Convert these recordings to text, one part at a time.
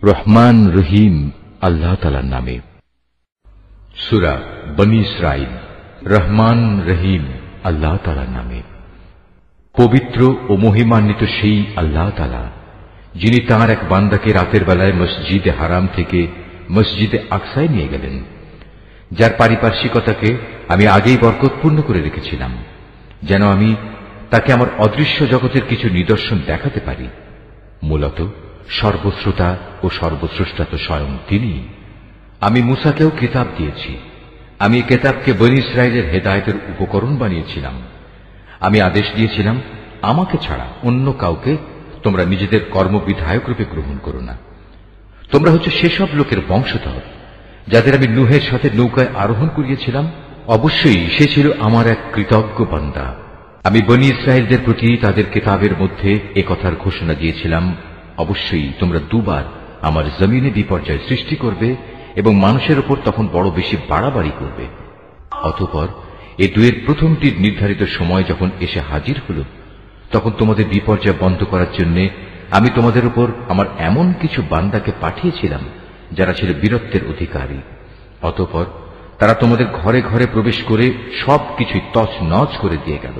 রহমান রহিম আল্লাহ তাআলার নামে। সূরা বনী ইসরাঈল। রহমান রহিম আল্লাহ তাআলার নামে। পবিত্র ও মহিমান্বিত সেই আল্লাহ তাআলা, যিনি তাঁর এক বান্দাকে রাতের বেলায় মসজিদে হারাম থেকে মসজিদে আকসায় নিয়ে গেলেন, যার পারিপার্শ্বিকতাকে আমি আগেই বরকতপূর্ণ করে রেখেছিলাম, যেন আমি তাকে আমার অদৃশ্য জগতের কিছু নিদর্শন দেখাতে পারি। মূলত সর্বশ্রোতা ও সর্বস্রষ্টা তো স্বয়ং তিনি। আমি মূসাকেও কিতাব দিয়েছি। আমি এই কিতাবকে বনী ইসরাঈলের হেদায়েতের উপকরণ বানিয়েছিলাম। আমি আদেশ দিয়েছিলাম, আমাকে ছাড়া অন্য কাউকে তোমরা নিজেদের কর্মবিধায়ক রূপে গ্রহণ করো না। তোমরা হচ্ছে সেসব লোকের বংশধর যাদের আমি নূহের সাথে নৌকায় আরোহণ করিয়েছিলাম। অবশ্যই সে ছিল আমার এক কৃতজ্ঞ বান্দা। আমি বনী ইসরাঈলদের প্রতি তাদের কিতাবের মধ্যে এ কথার ঘোষণা দিয়েছিলাম, অবশ্যই তোমরা দুবার আমার জমিনে বিপর্যয় সৃষ্টি করবে এবং মানুষের উপর তখন বড় বেশি বাড়াবাড়ি করবে। অতঃপর এই দুয়ের প্রথমটির নির্ধারিত সময় যখন এসে হাজির হল, তখন তোমাদের বিপর্যয় বন্ধ করার জন্য আমি তোমাদের উপর আমার এমন কিছু বান্দাকে পাঠিয়েছিলাম যারা ছিল বীরত্বের অধিকারী। অতঃপর তারা তোমাদের ঘরে ঘরে প্রবেশ করে সবকিছুই তছনছ করে দিয়ে গেল।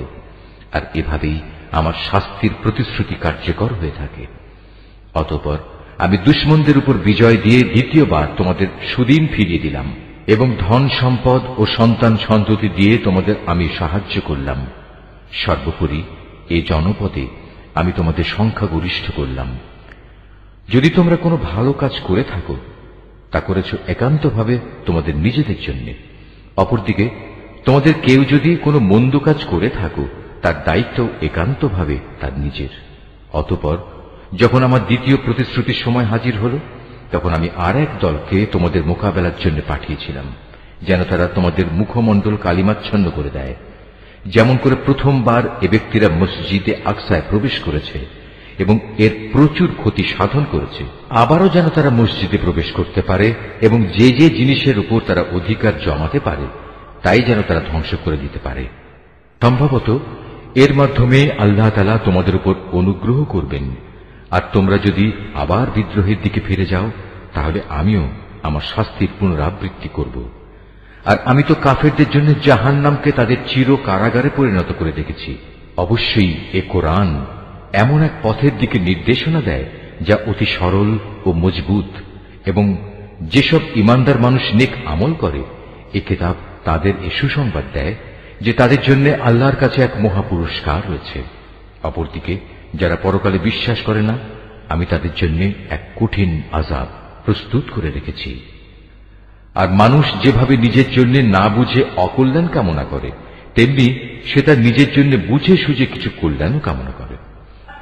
আর এভাবেই আমার শাস্তির প্রতিশ্রুতি কার্যকর হয়ে থাকে। অতঃপর আমি দুশমনদের উপর বিজয় দিয়ে দ্বিতীয়বার তোমাদের সুদিন ফিরিয়ে দিলাম এবং ধন সম্পদ ও সন্তান সন্ততি দিয়ে তোমাদের আমি সাহায্য করলাম। সর্বোপরি এই জনপদে আমি তোমাদের সংখ্যাগরিষ্ঠ করলাম। যদি তোমরা কোনো ভালো কাজ করে থাকো, তা করেছ একান্তভাবে তোমাদের নিজেদের জন্য। অপরদিকে তোমাদের কেউ যদি কোনো মন্দ কাজ করে থাকো, তার দায়িত্ব একান্তভাবে তার নিজের। অতঃপর যখন আমার দ্বিতীয় প্রতিশ্রুতির সময় হাজির হল, তখন আমি আর এক দলকে তোমাদের মোকাবেলার জন্য পাঠিয়েছিলাম, যেন তারা তোমাদের মুখমণ্ডল কালিমাচ্ছন্ন করে দেয়, যেমন করে প্রথমবার এ ব্যক্তিরা মসজিদে আকসায় প্রবেশ করেছে এবং এর প্রচুর ক্ষতি সাধন করেছে। আবারও যেন তারা মসজিদে প্রবেশ করতে পারে এবং যে যে জিনিসের উপর তারা অধিকার জমাতে পারে তাই যেন তারা ধ্বংস করে দিতে পারে। সম্ভবত এর মাধ্যমে আল্লাহ তাআলা তোমাদের উপর অনুগ্রহ করবেন। আর তোমরা যদি আবার বিদ্রোহের দিকে ফিরে যাও, তাহলে আমিও আমার শাস্তির পুনরাবৃত্তি করব। আর আমি তো কাফেরদের জন্য জাহান্নামকে তাদের চির কারাগারে পরিণত করে রেখেছি। অবশ্যই এ কোরআন এমন এক পথের দিকে নির্দেশনা দেয় যা অতি সরল ও মজবুত, এবং যেসব ইমানদার মানুষ নেক আমল করে, এ কিতাব তাদের এ সুসংবাদ দেয় যে তাদের জন্য আল্লাহর কাছে এক মহাপুরস্কার রয়েছে। অপরদিকে যারা পরকালে বিশ্বাস করে না, আমি তাদের জন্য এক কঠিন আযাব প্রস্তুত করে রেখেছি। আর মানুষ যেভাবে নিজের জন্য না বুঝে অকল্যাণ কামনা করে, তেমনি সে তার নিজের জন্য বুঝে সুঝে কিছু কল্যাণও কামনা করে।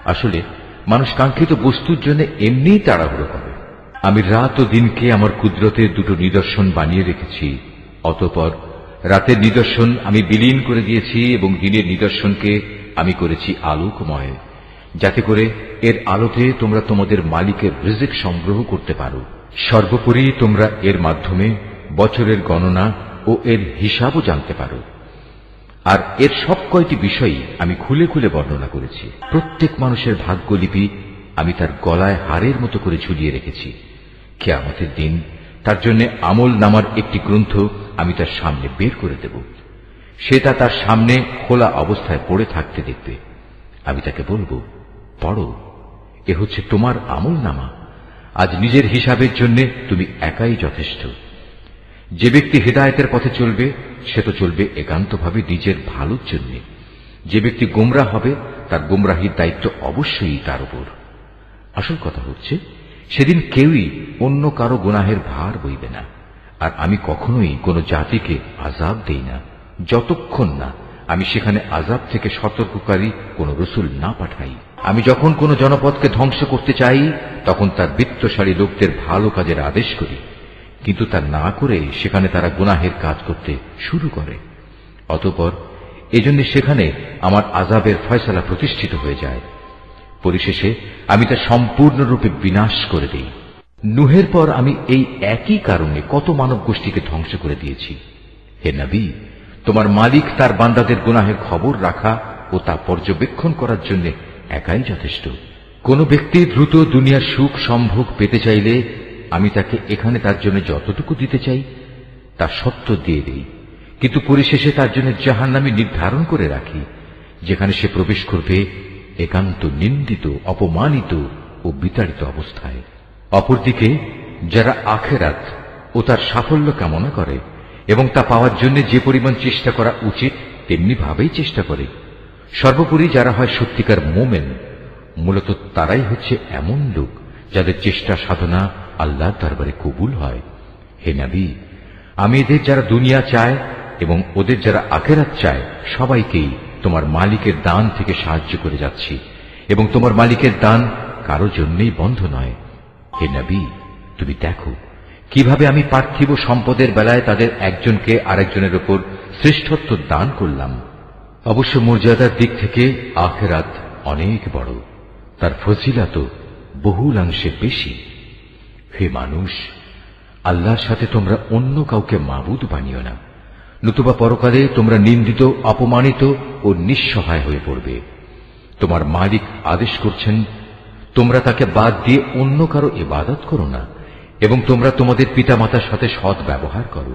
আসলে মানুষ কাঙ্ক্ষিত বস্তুর জন্য এমনিই তাড়াহুড়ো করে। আমি রাত ও দিনকে আমার কুদরতের দুটো নিদর্শন বানিয়ে রেখেছি। অতঃপর রাতের নিদর্শন আমি বিলীন করে দিয়েছি এবং দিনের নিদর্শনকে আমি করেছি আলোকময়, যাতে করে এর আলোতে তোমরা তোমাদের মালিকের রিজিক সংগ্রহ করতে পারো। সর্বোপরি তোমরা এর মাধ্যমে বছরের গণনা ও এর হিসাবও জানতে পারো। আর এর সব কয়টি বিষয়ই আমি খুলে খুলে বর্ণনা করেছি। প্রত্যেক মানুষের ভাগ্যলিপি আমি তার গলায় হারের মতো করে ঝুলিয়ে রেখেছি। কিয়ামতের দিন তার জন্য আমল নামার একটি গ্রন্থ আমি তার সামনে বের করে দেব। সে তা তার সামনে খোলা অবস্থায় পড়ে থাকতে দেখবে। আমি তাকে বলবো, পড়ো, এ হচ্ছে তোমার আমল নামা। আজ নিজের হিসাবের জন্য তুমি একাই যথেষ্ট। যে ব্যক্তি হিদায়াতের পথে চলবে, সে তো চলবে একান্তভাবে নিজের ভালোর জন্য। যে ব্যক্তি গোমরাহ হবে, তার গোমরাহির দায়িত্ব অবশ্যই তার উপর। আসল কথা হচ্ছে, সেদিন কেউই অন্য কারো গুনাহের ভার বইবে না। আর আমি কখনোই কোনো জাতিকে আযাব দেই না, যতক্ষণ না আমি সেখানে আযাব থেকে সতর্ককারী কোন রসুল না পাঠাই। আমি যখন কোন জনপদকে ধ্বংস করতে চাই, তখন তার বিত্তশালী লোকদের ভালো কাজের আদেশ করি, কিন্তু তা না করে সেখানে তারা গুনাহের কাজ করতে শুরু করে। অতঃপর এজন্য সেখানে আমার আযাবের ফয়সালা প্রতিষ্ঠিত হয়ে যায়। পরিশেষে আমি তা সম্পূর্ণরূপে বিনাশ করে দেই। নূহের পর আমি এই একই কারণে কত মানব গোষ্ঠীকে ধ্বংস করে দিয়েছি। হে নবী, তোমার মালিক তার বান্দাদের গুনাহের খবর রাখা ও তা পর্যবেক্ষণ করার জন্য একাই যথেষ্ট। কোন ব্যক্তি দ্রুত দুনিয়ার সুখ সম্ভোগ পেতে চাইলে আমি তাকে এখানে তার জন্য যতটুকু দিতে চাই তা সত্য দিয়ে দেই, কিন্তু পরিশেষে তার জন্য জাহান্নামে নির্ধারণ করে রাখি, যেখানে সে প্রবেশ করবে একান্ত নিন্দিত, অপমানিত ও বিতাড়িত অবস্থায়। অপরদিকে যারা আখিরাত ও তার সাফল্য কামনা করে এবং তা পাওয়ার জন্য যে পরিমাণ চেষ্টা করা উচিত তেমনি ভাবেই চেষ্টা করে, সর্বোপরি যারা হয় সত্যিকার মোমেন, মূলত তারাই হচ্ছে এমন লোক যাদের চেষ্টা সাধনা আল্লাহর দরবারে কবুল হয়। হে নবী, আমি এদের যারা দুনিয়া চায় এবং ওদের যারা আখিরাত চায় সবাইকেই তোমার মালিকের দান থেকে সাহায্য করে যাচ্ছি, এবং তোমার মালিকের দান কারো জন্যই বন্ধ নয়। হে নবী, তুমি দেখো কিভাবে আমি পার্থিব সম্পদের বেলায় তাদের একজনকে আরেকজনের উপর শ্রেষ্ঠত্ব দান করলাম। অবশ্য মর্যাদার দিক থেকে আখিরাত অনেক বড়, তার ফজিলত বহুলাংশে বেশি। হে মানুষ, আল্লাহর সাথে তোমরা অন্য কাউকে মাবুদ বানিও না, নতুবা পরকালে তোমরা নিন্দিত, অপমানিত ও নিঃসহায় হয়ে পড়বে। তোমার মালিক আদেশ করছেন তোমরা তাকে বাদ দিয়ে অন্য কারো ইবাদত করো না, এবং তোমরা তোমাদের পিতামাতার সাথে সৎ ব্যবহার করো।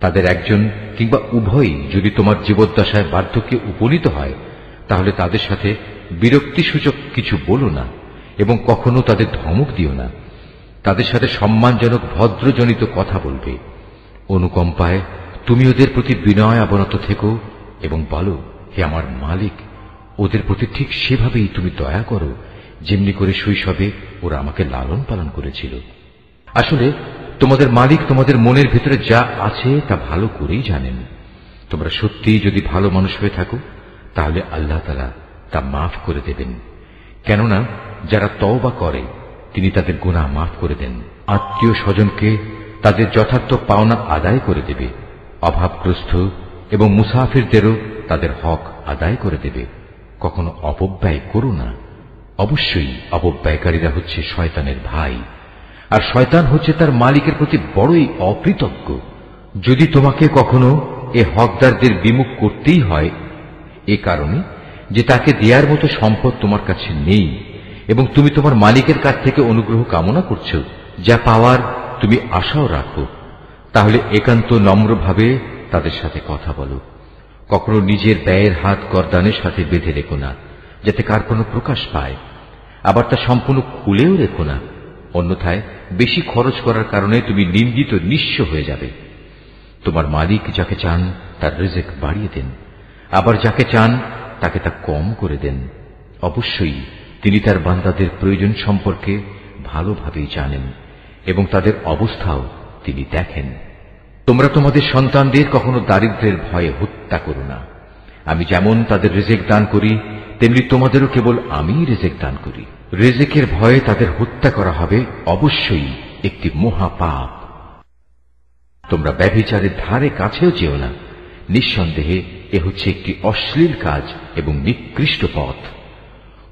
তাদের একজন কিংবা উভয়ই যদি তোমার জীবদ্দশায় বার্ধক্যে উপনীত হয়, তাহলে তাদের সাথে বিরক্তিসূচক কিছু বলো না এবং কখনো তাদের ধমক দিও না। তাদের সাথে সম্মানজনক ভদ্রজনিত কথা বলবে। অনুকম্পায় তুমি ওদের প্রতি বিনয় অবনত থেকো এবং বলো, হে আমার মালিক, ওদের প্রতি ঠিক সেভাবেই তুমি দয়া করো যেমনি করে শৈশবে ওরা আমাকে লালন পালন করেছিল। আসলে তোমাদের মালিক তোমাদের মনের ভিতরে যা আছে তা ভালো করেই জানেন। তোমরা সত্যিই যদি ভালো মানুষ হয়ে থাকো তাহলে আল্লাহ তাআলা তা মাফ করে দেবেন, কেননা যারা তওবা করে তিনি তাদের গুনাহ মাফ করে দেন। আত্মীয় স্বজনকে তাদের যথার্থ পাওনা আদায় করে দেবে, অভাবগ্রস্ত এবং মুসাফিরদেরও তাদের হক আদায় করে দেবে। কখনো অপব্যয় করো না, অবশ্যই অপব্যয়কারীরা হচ্ছে শয়তানের ভাই, আর শয়তান হচ্ছে তার মালিকের প্রতি বড়ই অকৃতজ্ঞ। যদি তোমাকে কখনো এ হকদারদের বিমুখ করতেই হয় এ কারণে যে তাকে দেওয়ার মতো সম্পদ তোমার কাছে নেই এবং তুমি তোমার মালিকের কাছ থেকে অনুগ্রহ কামনা করছো, যা পাওয়ার তুমি আশাও রাখো, তাহলে একান্ত নম্রভাবে তাদের সাথে কথা বলো। কখনো নিজের ব্যয়ের হাত করদানের সাথে বেঁধে রেখো না, যাতে কার কোনো প্রকাশ পায়, আবার তা সম্পূর্ণ খুলেও রেখো না, অন্যথায় বেশি খরচ করার কারণে তুমি নিন্দিত, নিঃস্ব হয়ে যাবে। তোমার মালিক যাকে চান তার রিজিক বাড়িয়ে দেন, আবার যাকে চান তাকে তা কম করে দেন। অবশ্যই তিনি তার বান্দাদের প্রয়োজন সম্পর্কে ভালোভাবেই জানেন এবং তাদের অবস্থাও তিনি দেখেন। তোমরা তোমাদের সন্তানদের কখনো দারিদ্র্যের ভয়ে হত্যা করো না। আমি যেমন তাদের রিজিক দান করি তেমনি তোমাদেরও কেবল আমিই রিজিক দান করি। রিজিকের ভয়ে তাদের হত্যা করা হবে অবশ্যই একটি মহাপাপ। তোমরা ব্যভিচারের ধারে কাছেও যেও না, নিঃসন্দেহে এ হচ্ছে একটি অশ্লীল কাজ এবং নিকৃষ্ট পথ।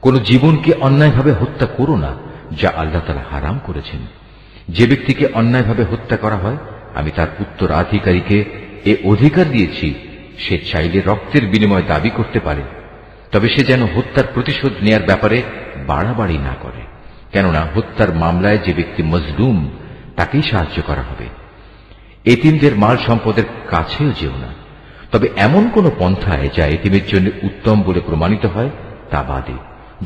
কোন জীবনকে অন্যায়ভাবে হত্যা করো না, যা আল্লাহ তাআলা হারাম করেছেন। যে ব্যক্তিকে অন্যায়ভাবে হত্যা করা হয় আমি তার উত্তরাধিকারীকে এ অধিকার দিয়েছি, সে চাইলে রক্তের বিনিময় দাবি করতে পারে, তবে সে যেন হত্যার প্রতিশোধ নেয়ার ব্যাপারে বাড়াবাড়ি না করে, কেননা হত্যার মামলায় যে ব্যক্তি মজলুম তাকেই সাহায্য করা হবে। এতিমদের মাল সম্পদের কাছেও যেও না, তবে এমন কোন পন্থায় যা এতিমের জন্য উত্তম বলে প্রমাণিত হয় তা বাদে,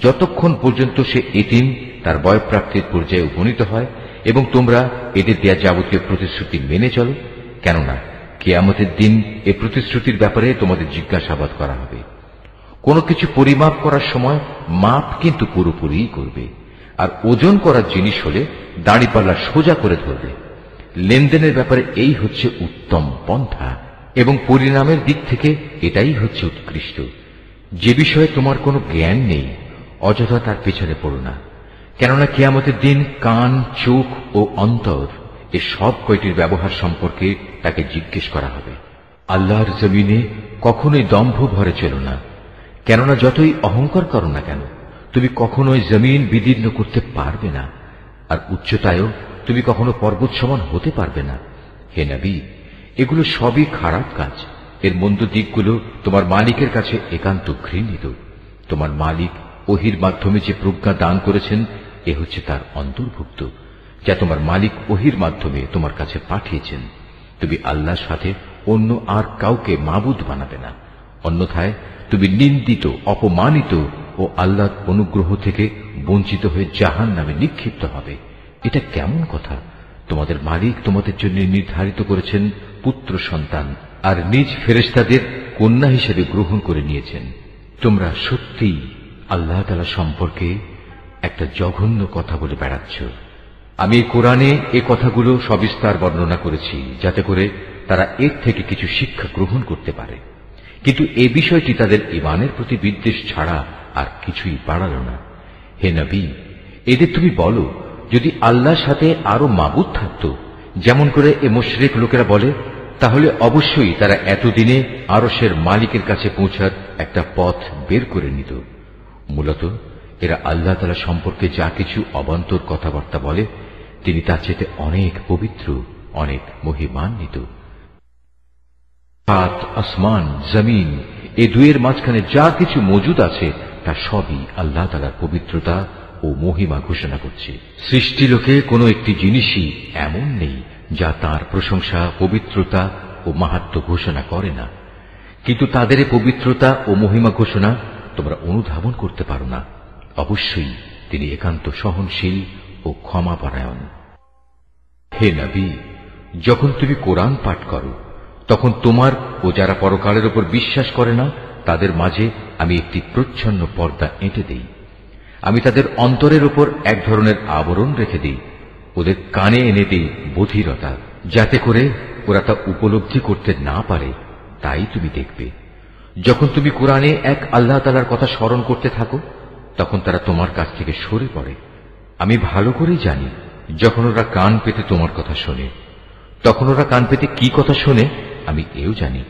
যতক্ষণ পর্যন্ত সে এতিম তার বয়প্রাপ্তির পর্যায়ে উপনীত হয় এবং তোমরা এদের দেয়া যাবতীয় প্রতিশ্রুতি মেনে চলো, কেননা কিয়ামতের দিন এ প্রতিশ্রুতির ব্যাপারে তোমাদের জিজ্ঞাসাবাদ করা হবে। কোনো কিছু পরিমাপ করার সময় মাপ কিন্তু পুরোপুরিই করবে, আর ওজন করার জিনিস হলে দাঁড়িপাল্লা সোজা করে ধরবে। লেনদেনের ব্যাপারে এই হচ্ছে উত্তম পন্থা এবং পরিণামের দিক থেকে এটাই হচ্ছে উৎকৃষ্ট। যে বিষয়ে তোমার কোনো জ্ঞান নেই অযথা তার পেছনে পড়ো না, কেননা কিয়ামতের দিন কান, চোখ ও অন্তর এ সব কয়টির ব্যবহার সম্পর্কে তাকে জিজ্ঞেস করা হবে। আল্লাহর জমিনে কখনোই দম্ভ ভরে চলো না, কেননা যতই অহংকার করো না কেন তুমি কখনোই জমিন বিদীর্ণ করতে পারবে না, আর উচ্চতায়ও তুমি কখনো পর্বত সমান হতে পারবে না। হে নবী, এগুলো সবই খারাপ কাজ। এর মন্দ দিকগুলো তোমার মালিকের কাছে একান্ত ঘৃণিত। তোমার মালিক ওহির মাধ্যমে যে প্রজ্ঞা দান করেছেন এ হচ্ছে তার অন্তর্ভুক্ত, যা তোমার মালিক ওহির মাধ্যমে তোমার কাছে পাঠিয়েছেন। তুমি আল্লাহর সাথে অন্য আর কাউকে মাবুদ বানাবে না, অন্যথায় তুমি নিন্দিত, অপমানিত ও আল্লাহর অনুগ্রহ থেকে বঞ্চিত হয়ে জাহান্নামে নিক্ষিপ্ত হবে। এটা কেমন কথা? তোমাদের মালিক তোমাদের জন্য নির্ধারিত করেছেন পুত্র সন্তান, আর নিজ ফেরেশতাদের কন্যা হিসেবে গ্রহণ করে নিয়েছেন। তোমরা সত্যিই আল্লাহ তাআলা সম্পর্কে একটা জঘন্য কথা বলে বেড়াচ্ছ। আমি কোরআনে এ কথাগুলো সবিস্তার বর্ণনা করেছি, যাতে করে তারা এর থেকে কিছু শিক্ষা গ্রহণ করতে পারে, কিন্তু এ বিষয়টি তাদের ঈমানের প্রতি বিদ্বেষ ছাড়া আর কিছুই বাড়াল না। হে নবী, এদের তুমি বলো, যদি আল্লাহর সাথে আরো মাবুদ থাকত, যেমন করে এ মুশরিক লোকেরা বলে, তাহলে অবশ্যই তারা এতদিনে আরশের মালিকের কাছে পৌঁছার একটা পথ বের করে নিত। মূলত এরা আল্লাহ তাআলা সম্পর্কে যা কিছু অবান্তর কথাবার্তা বলে, তিনি তার চেয়ে অনেক পবিত্র, অনেক মহিমান্বিত। সাত আসমান, জমিন, এ দুয়ের মাঝখানে যা কিছু মজুদ আছে তা সবই আল্লাহ তাআলার পবিত্রতা ও মহিমা ঘোষণা করছে। সৃষ্টিলোকে কোনো একটি জিনিসই এমন নেই যা তার প্রশংসা, পবিত্রতা ও মাহাত্ম্য ঘোষণা করে না, কিন্তু তাদের পবিত্রতা ও মহিমা ঘোষণা তোমরা অনুধাবন করতে পারো না। অবশ্যই তিনি একান্ত সহনশীল ও ক্ষমাপরায়ণ। হে নবী, যখন তুমি কোরআন পাঠ করো, তখন তোমার ও যারা পরকালের উপর বিশ্বাস করে না তাদের মাঝে আমি একটি প্রচ্ছন্ন পর্দা এঁটে দেই। আমি তাদের অন্তরের উপর এক ধরনের আবরণ রেখে দিই, ওদের কানে এনে দিই বধিরতা, যাতে করে ওরা তা উপলব্ধি করতে না পারে। তাই তুমি দেখবে, যখন তুমি কোরআনে এক আল্লাহ তাআলার কথা স্মরণ করতে থাকো, তখন তারা তোমার কাছ থেকে সরে পড়ে। আমি ভালো করেই জানি, যখন ওরা কান পেতে তোমার কথা শোনে, তখন ওরা কান পেতে কি কথা শোনে আমি এও জানি।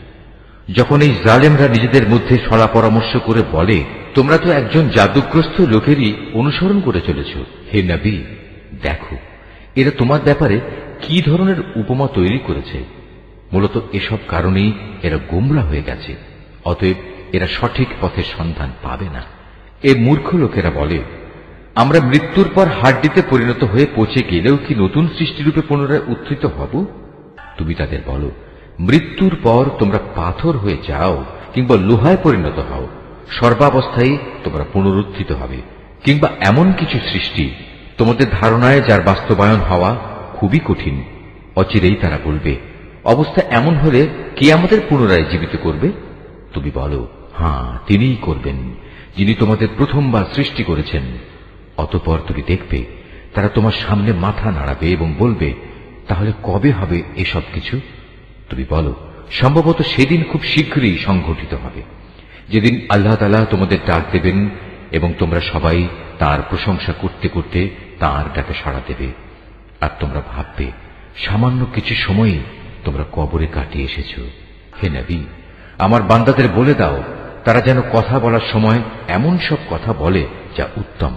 যখন এই জালেমরা নিজেদের মধ্যে সলা পরামর্শ করে বলে, তোমরা তো একজন জাদুগ্রস্ত লোকেরই অনুসরণ করে চলেছ। হে নবী, দেখো এরা তোমার ব্যাপারে কি ধরনের উপমা তৈরি করেছে। মূলত এসব কারণেই এরা গোমরা হয়ে গেছে, অতএব এরা সঠিক পথের সন্ধান পাবে না। এ মূর্খ লোকেরা বলে, আমরা মৃত্যুর পর হাড্ডিতে পরিণত হয়ে পচে গেলেও কি নতুন সৃষ্টিরূপে পুনরায় উত্থিত হব? তুমি তাদের বলো, মৃত্যুর পর তোমরা পাথর হয়ে যাও কিংবা লোহায় পরিণত হও, সর্বাবস্থায় তোমরা পুনরুত্থিত হবে। কিংবা এমন কিছু সৃষ্টি তোমাদের ধারণায় যার বাস্তবায়ন হওয়া খুবই কঠিন। অচিরেই তারা বলবে, অবস্থা এমন হলে কে আমাদের পুনরায় জীবিত করবে? তুমি বলো, হ্যাঁ, তিনিই করবেন, যিনি তোমাদের প্রথমবার সৃষ্টি করেছেন। অতঃপর তুমি দেখবে তারা তোমার সামনে মাথা নাড়াবে এবং বলবে, তাহলে কবে হবে এসব কিছু? তুমি বলো, সম্ভবত সেদিন খুব শীঘ্রই সংঘটিত হবে, যেদিন আল্লাহ তাআলা তোমাদের ডাক দেবেন এবং তোমরা সবাই তার প্রশংসা করতে করতে তার ডাকে সাড়া দেবে। আর তোমরা ভাববে, সামান্য কিছু সময়ই তোমরা কবরে কাটিয়ে এসেছ। হে নবী, আমার বান্দাদের বলে দাও, তারা যেন কথা বলার সময় এমন সব কথা বলে যা উত্তম,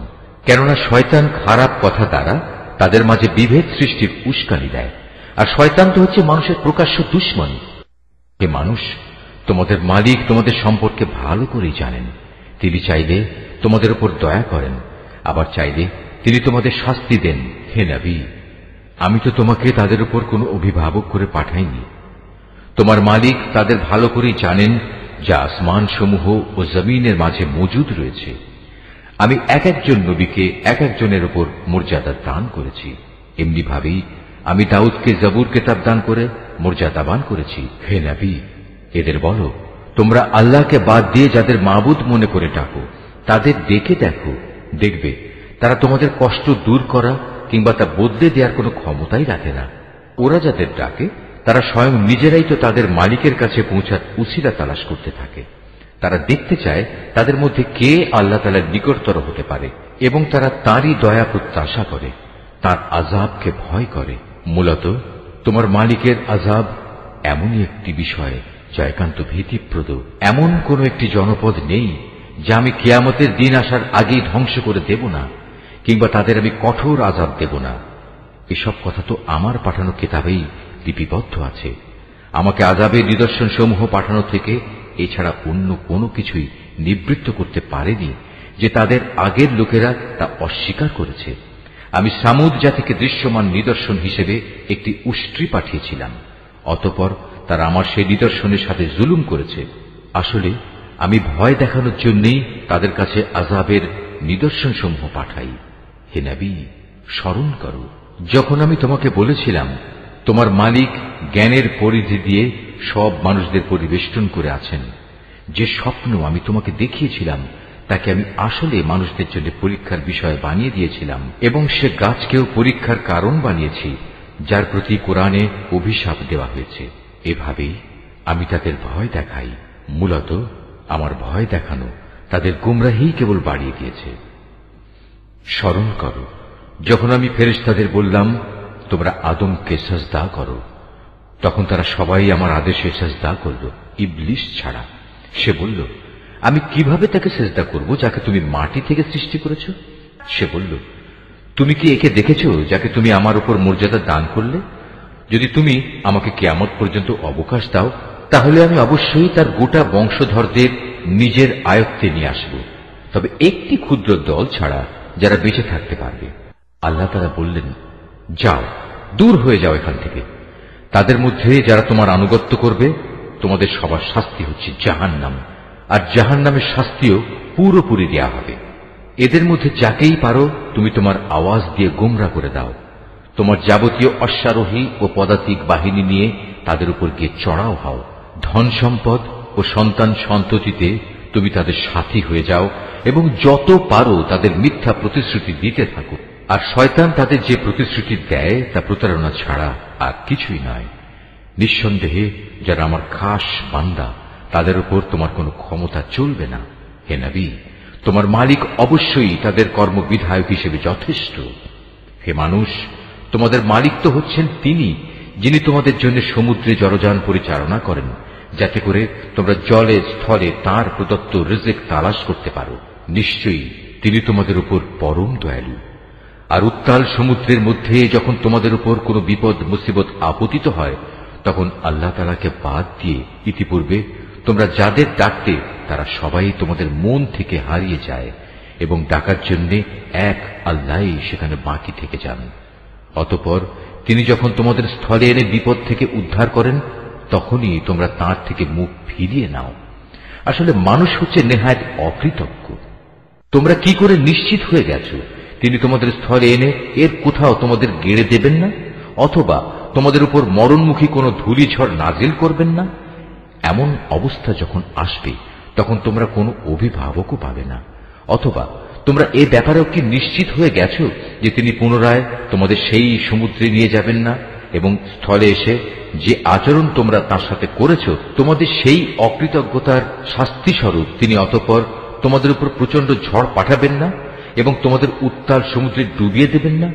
কেননা শয়তান খারাপ কথা দ্বারা তাদের মাঝে বিভেদ সৃষ্টির উস্কানি দেয়, আর শয়তান তো হচ্ছে মানুষের প্রকাশ্য দুশমন। হে মানুষ, তোমাদের মালিক তোমাদের সম্পর্কে ভালো করেই জানেন। তিনি চাইলে তোমাদের উপর দয়া করেন, আবার চাইলে তিনি তোমাদের শাস্তি দেন। হে নবী, আমি তো তোমাকে তাদের উপর কোনো অভিভাবক করে পাঠাইনি। তোমার মালিক তাদের ভালো করেই জানেন যা আসমান সমূহ ও জমিনের মাঝে মজুদ রয়েছে। আমি এক একজন নবীকে এক একজনের উপর মর্যাদা দান করেছি। এমনি ভাবেই আমি দাউদকে জবুর কিতাব দান করে মর্যাদাবান করেছি। হে নবী, এদের বলো, তোমরা আল্লাহকে বাদ দিয়ে যাদের মাবুদ মনে করে ডাকো, তাদের ডেকে দেখো, দেখবে তারা তোমাদের কষ্ট দূর করা কিংবা তা বদলে দেওয়ার কোনো ক্ষমতাই রাখে না। ওরা যাদের ডাকে তারা স্বয়ং নিজেরাই তো তাদের মালিকের কাছে পৌঁছার উসিলা তালাশ করতে থাকে। তারা দেখতে চায় তাদের মধ্যে কে আল্লাহ তাআলার নিকটতর হতে পারে, এবং তারা তাঁরই দয়া প্রত্যাশা করে, তাঁর আযাবকে ভয় করে। মূলত তোমার মালিকের আযাব এমনই একটি বিষয় যা একান্ত ভীতিপ্রদ। এমন কোন একটি জনপদ নেই যা আমি কিয়ামতের দিন আসার আগেই ধ্বংস করে দেব না, কিংবা তাদের আমি কঠোর আযাব দেব না। এসব কথা তো আমার পাঠানো কিতাবেই লিপিবদ্ধ আছে। আমাকে আযাবের নিদর্শন সমূহ পাঠানো থেকে এছাড়া অন্য কোনো কিছুই নিবৃত্ত করতে পারেনি যে তাদের আগের লোকেরা তা অস্বীকার করেছে। আমি সামুদ জাতিকে দৃশ্যমান নিদর্শন হিসেবে একটি উষ্ট্রি পাঠিয়েছিলাম, অতঃপর তারা আমার সেই নিদর্শনের সাথে জুলুম করেছে। আসলে আমি ভয় দেখানোর জন্যই তাদের কাছে আযাবের নিদর্শনসমূহ পাঠাই। হে নবী, স্মরণ করো যখন আমি তোমাকে বলেছিলাম তোমার মালিক জ্ঞানের পরিধি দিয়ে সব মানুষদের পরিবেষ্টন করে আছেন। যে স্বপ্ন আমি তোমাকে দেখিয়েছিলাম তাকে আমি আসলে মানুষদের জন্য পরীক্ষার বিষয় বানিয়ে দিয়েছিলাম, এবং সে গাছকেও পরীক্ষার কারণ বানিয়েছি, যার প্রতি কোরআনে অভিশাপ দেওয়া হয়েছে। এভাবেই আমি তাদের ভয় দেখাই। মূলত আমার ভয় দেখানো তাদের গুমরাহি কেবল বাড়িয়ে দিয়েছে। স্মরণ করো যখন আমি ফেরেশতাদের বললাম তোমরা আদমকে সাজদা করো, তখন তারা সবাই আমার আদেশে সাজদা করল, ইবলিস ছাড়া। সে বলল, আমি কিভাবে তাকে সাজদা করব যাকে তুমি মাটি থেকে সৃষ্টি করেছ? সে বলল, তুমি কি একে দেখেছ যাকে তুমি আমার উপর মর্যাদা দান করলে? যদি তুমি আমাকে কিয়ামত পর্যন্ত অবকাশ দাও, তাহলে আমি অবশ্যই তার গোটা বংশধরদের নিজের আয়ত্তে নিয়ে আসব, তবে একটি ক্ষুদ্র দল ছাড়া যারা বেঁচে থাকতে পারবে। আল্লাহ তাআলা বললেন, যাও, দূর হয়ে যাও এখান থেকে। তাদের মধ্যে যারা তোমার আনুগত্য করবে তোমাদের সবার শাস্তি হচ্ছে জাহান্নাম, আর জাহান্নামের শাস্তিও পুরোপুরি দেয়া হবে। এদের মধ্যে যাকেই পারো তুমি তোমার আওয়াজ দিয়ে গোমরা করে দাও। তোমার যাবতীয় অশ্বারোহী ও পদাতিক বাহিনী নিয়ে তাদের উপর গিয়ে চড়াও হও। ধন সম্পদ ও সন্তান সন্ততিতে তুমি তাদের সাথী হয়ে যাও এবং যত পারো তাদের মিথ্যা প্রতিশ্রুতি দিতে থাকো। আর শয়তান তাদের যে প্রতিশ্রুতি দেয় তা প্রতারণা ছাড়া আর কিছুই নয়। নিঃসন্দেহে যারা আমার খাস বান্দা তাদের উপর তোমার কোনো ক্ষমতা চলবে না। হে নবী, তোমার মালিক অবশ্যই তাদের কর্মবিধায়ক হিসেবে যথেষ্ট। হে মানুষ, তোমাদের মালিক তো হচ্ছেন তিনি, যিনি তোমাদের জন্য সমুদ্রে জলযান পরিচালনা করেন, যাতে করে তোমরা জলে স্থলে তাঁর প্রদত্ত রিজিক তালাশ করতে পারো। নিশ্চয়ই তিনি তোমাদের উপর পরম দয়ালু। আর উত্তাল সমুদ্রের মধ্যে যখন তোমাদের উপর কোনো বিপদ মুসিবত আপতিত হয়, তখন আল্লাহ তাআলাকে বাদ দিয়ে ইতিপূর্বে তোমরা যাদের ডাকতে তারা সবাই তোমাদের মন থেকে হারিয়ে যায়, এবং ডাকার জন্য এক আল্লাহই সেখানে বাকি থেকে যান। অতঃপর তিনি যখন তোমাদের স্থলে এনে বিপদ থেকে উদ্ধার করেন, তখনই তোমরা তাঁর থেকে মুখ ফিরিয়ে নাও। আসলে মানুষ হচ্ছে নেহায়েত অকৃতজ্ঞ। তোমরা কি করে নিশ্চিত হয়ে গেছো তিনি তোমাদের স্থলে এনে এর কোথাও তোমাদের গেড়ে দেবেন না, অথবা তোমাদের উপর মরণমুখী কোনো ধূলিঝড় নাজিল করবেন না? এমন অবস্থা যখন আসবে তখন তোমরা কোনো অভিভাবকও পাবে না। অথবা তোমরা এ ব্যাপারেও কি নিশ্চিত হয়ে গেছো যে তিনি পুনরায় তোমাদের সেই সমুদ্রে নিয়ে যাবেন না, এবং স্থলে এসে যে আচরণ তোমরা তার সাথে করেছ তোমাদের সেই অকৃতজ্ঞতার শাস্তি স্বরূপ তিনি অতঃপর তোমাদের উপর প্রচন্ড ঝড় পাঠাবেন না এবং তোমাদের উত্তাল সমুদ্রে ডুবিয়ে দেবেন না?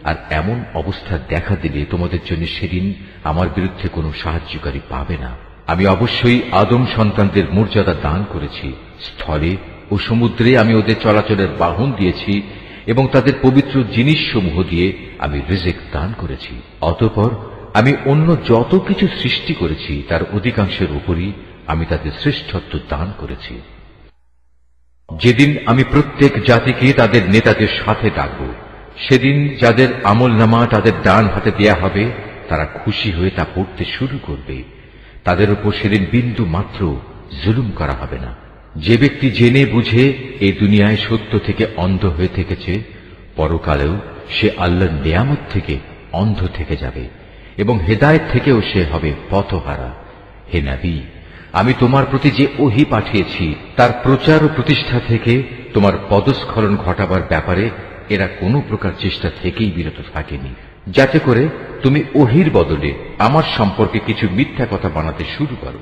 আর এমন অবস্থা দেখা দিলে তোমাদের জন্য সেদিন আমার বিরুদ্ধে কোনো সাহায্যকারী পাবে না। আমি অবশ্যই আদম সন্তানদের মর্যাদা দান করেছি। স্থলে ও সমুদ্রে আমি ওদের চলাচলের বাহন দিয়েছি এবং তাদের পবিত্র জিনিসসমূহ দিয়ে আমি রিজিক দান করেছি। অতঃপর আমি অন্য যত কিছু সৃষ্টি করেছি তার অধিকাংশের উপরই আমি তাদের শ্রেষ্ঠত্ব দান করেছি। যেদিন আমি প্রত্যেক জাতিকে তাদের নেতাদের সাথে ডাকব, সেদিন যাদের আমলনামা তাদের ডান হাতে দেয়া হবে তারা খুশি হয়ে তা পড়তে শুরু করবে। তাদের উপর সেদিন বিন্দু মাত্র জুলুম করা হবে না। যে ব্যক্তি জেনে বুঝে এই দুনিয়ায় সত্য থেকে অন্ধ হয়ে থেকেছে, পরকালেও সে আল্লাহর নিয়ামত থেকে অন্ধ থেকে যাবে এবং হেদায়েত থেকেও সে হবে পথহারা। হে নবী, আমি তোমার প্রতি যে ওহী পাঠিয়েছি তার প্রচার ও প্রতিষ্ঠা থেকে তোমার পদস্খলন ঘটাবার ব্যাপারে এরা কোনো প্রকার চেষ্টা থেকেই বিরত থাকেনি, যাতে করে তুমি ওহীর বদলে আমার সম্পর্কে কিছু মিথ্যা কথা বানাতে শুরু করো।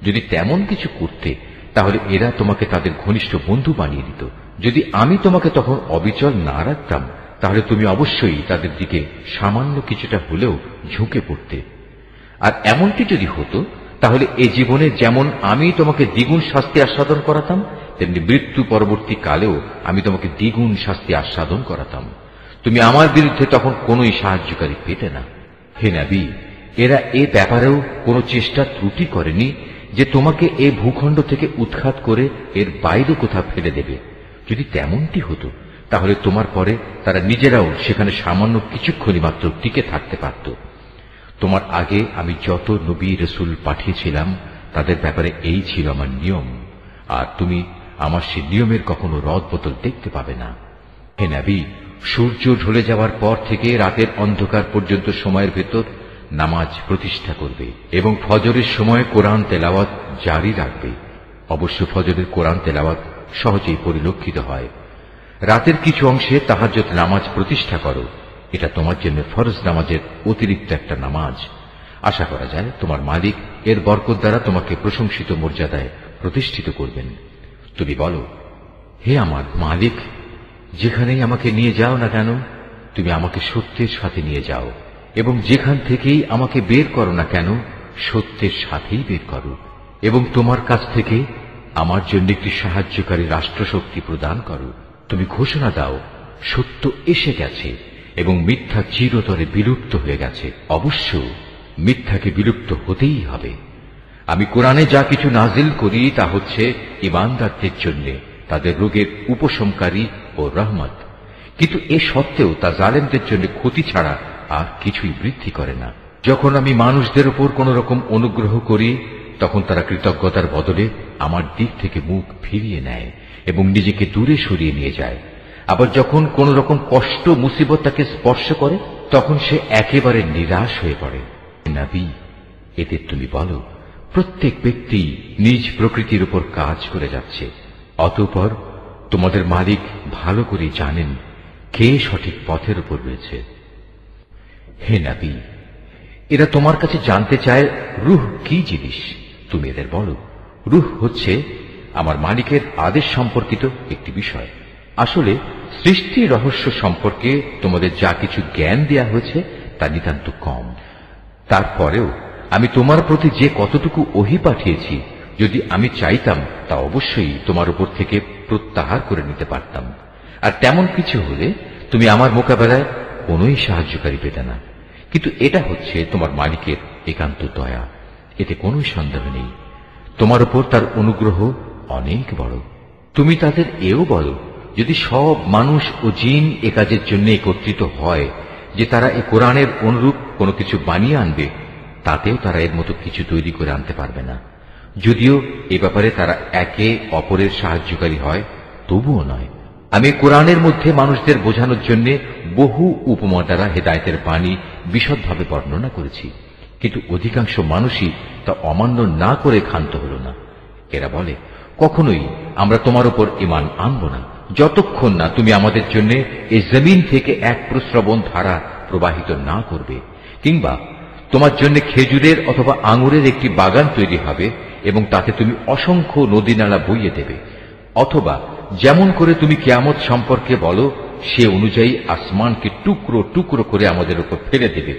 যদি তেমন কিছু করতে তাহলে এরা তোমাকে তাদের ঘনিষ্ঠ বন্ধু বানিয়ে দিত। যদি আমি তোমাকে তখন অবিচল না রাখতাম তাহলে তুমি অবশ্যই তাদের দিকে সামান্য কিছুটা হলেও ঝুঁকে পড়তে। আর এমনটি যদি হতো তাহলে এ জীবনে যেমন আমি তোমাকে দ্বিগুণ শাস্তি আস্বাদন করাতাম, তেমনি মৃত্যু পরবর্তী কালেও আমি তোমাকে দ্বিগুণ শাস্তি আস্বাদন করাতাম। তুমি আমার বিরুদ্ধে তখন কোনোই সাহায্যকারী পেতে না। হে নবী, এরা এ ব্যাপারেও কোনো চেষ্টা ত্রুটি করেনি যে তোমাকে এ ভূখণ্ড থেকে উৎখাত করে এর বাইরে কোথাও ফেলে দেবে। যদি তেমনটি হতো তাহলে তোমার পরে তারা নিজেরাও সেখানে সামান্য কিছুক্ষণই মাত্র টিকে থাকতে পারত। তোমার আগে আমি যত নবী রসুল পাঠিয়েছিলাম তাদের ব্যাপারে এই ছিল আমার নিয়ম, আর তুমি আমার সে নিয়মের কখনো রদ বদল দেখতে পাবে না। হে নবী, সূর্য ঢলে যাওয়ার পর থেকে রাতের অন্ধকার পর্যন্ত সময়ের ভেতর নামাজ প্রতিষ্ঠা করবে এবং ফজরের সময় কোরআন তেলাওয়াত জারি রাখবে। অবশ্য ফজরের কোরআন তেলাওয়াত সহজেই পরিলক্ষিত হয়। রাতের কিছু অংশে তাহাজ্জুদ নামাজ প্রতিষ্ঠা করো, এটা তোমার জন্য ফরজ নামাজের অতিরিক্ত একটা নামাজ। আশা করা যায় তোমার মালিক এর বরকত দ্বারা তোমাকে প্রশংসিত মর্যাদায় প্রতিষ্ঠিত করবেন। তুমি বলো, হে আমার মালিক, যেখানেই আমাকে নিয়ে যাও না কেন তুমি আমাকে সত্যের সাথে নিয়ে যাও, এবং যেখান থেকেই আমাকে বের করো না কেন সত্যের সাথেই বের করো, এবং তোমার কাছ থেকে আমার জন্য একটি সাহায্যকারী রাষ্ট্রশক্তি প্রদান করো। তুমি ঘোষণা দাও, সত্য এসে গেছে এবং মিথ্যা চিরতরে বিলুপ্ত হয়ে গেছে। অবশ্য মিথ্যাকে বিলুপ্ত হতেই হবে। আমি কোরআনে যা কিছু নাজিল করি তা হচ্ছে ঈমানদারদের জন্য তাদের রোগের উপশমকারী ও রহমত, কিন্তু এ সত্ত্বেও তা জালেমদের জন্য ক্ষতি ছাড়া আর কিছুই বৃদ্ধি করে না। যখন আমি মানুষদের উপর কোন রকম অনুগ্রহ করি তখন তারা কৃতজ্ঞতার বদলে আমার দিক থেকে মুখ ফিরিয়ে নেয় এবং নিজেকে দূরে সরিয়ে নিয়ে যায়। আবার যখন কোন রকম কষ্ট মুসিবত তাকে স্পর্শ করে তখন সে একেবারে নিরাশ হয়ে পড়ে। নবী, এতে তুমি বলো, প্রত্যেক ব্যক্তি নিজ প্রকৃতির উপর কাজ করে যাচ্ছে, অতঃপর তোমাদের মালিক ভালো করে জানেন কে সঠিক পথের উপর রয়েছে। হে নবী, এরা তোমার কাছে জানতে চায় রূহ কি জিনিস। তুমি এদের বলো, রূহ হচ্ছে আমার মালিকের আদেশ সম্পর্কিত একটি বিষয়। আসলে সৃষ্টি রহস্য সম্পর্কে তোমাদের যা কিছু জ্ঞান দেয়া হয়েছে তা নিতান্ত কম। তারপরেও আমি তোমার প্রতি যে কতটুকু ওহী পাঠিয়েছি, যদি আমি চাইতাম তা অবশ্যই তোমার উপর থেকে প্রত্যাহার করে নিতে পারতাম, আর তেমন কিছু হলে তুমি আমার মোকাবেলায় কোনই সাহায্যকারী পেতে না। কিন্তু এটা হচ্ছে তোমার মালিকের একান্ত দয়া, এতে কোন সন্দেহ নেই। তোমার উপর তার অনুগ্রহ অনেক বড়। তুমি তাদের এও বলো, যদি সব মানুষ ও জিন এ কাজের জন্য একত্রিত হয় যে তারা এ কোরআনের অনুরূপ কোনো কিছু বানিয়ে আনবে, তাতেও তারা এর মতো কিছু তৈরি করে আনতে পারবে না। যদিও এ ব্যাপারে তারা একে অপরের সাহায্যকারী হয়, তবুও নয়। আমি কোরআনের মধ্যে মানুষদের বোঝানোর জন্য বহু উপমা দ্বারা হেদায়েতের বাণী বিশদভাবে বর্ণনা করেছি, কিন্তু অধিকাংশ মানুষই তা অমান্য না করে ক্ষান্ত হল না। এরা বলে, কখনোই আমরা তোমার উপর ঈমান আনব না যতক্ষণ না তুমি আমাদের জন্য এই জমিন থেকে এক প্রস্রবণ ধারা প্রবাহিত না করবে, কিংবা তোমার জন্য খেজুরের অথবা আঙুরের একটি বাগান তৈরি হবে এবং তাতে তুমি অসংখ্য নদী নালা বইয়ে দেবে, অথবা যেমন করে তুমি কিয়ামত সম্পর্কে বলো সে অনুযায়ী আসমানকে টুকরো টুকরো করে আমাদের উপর ফেলে দেবে,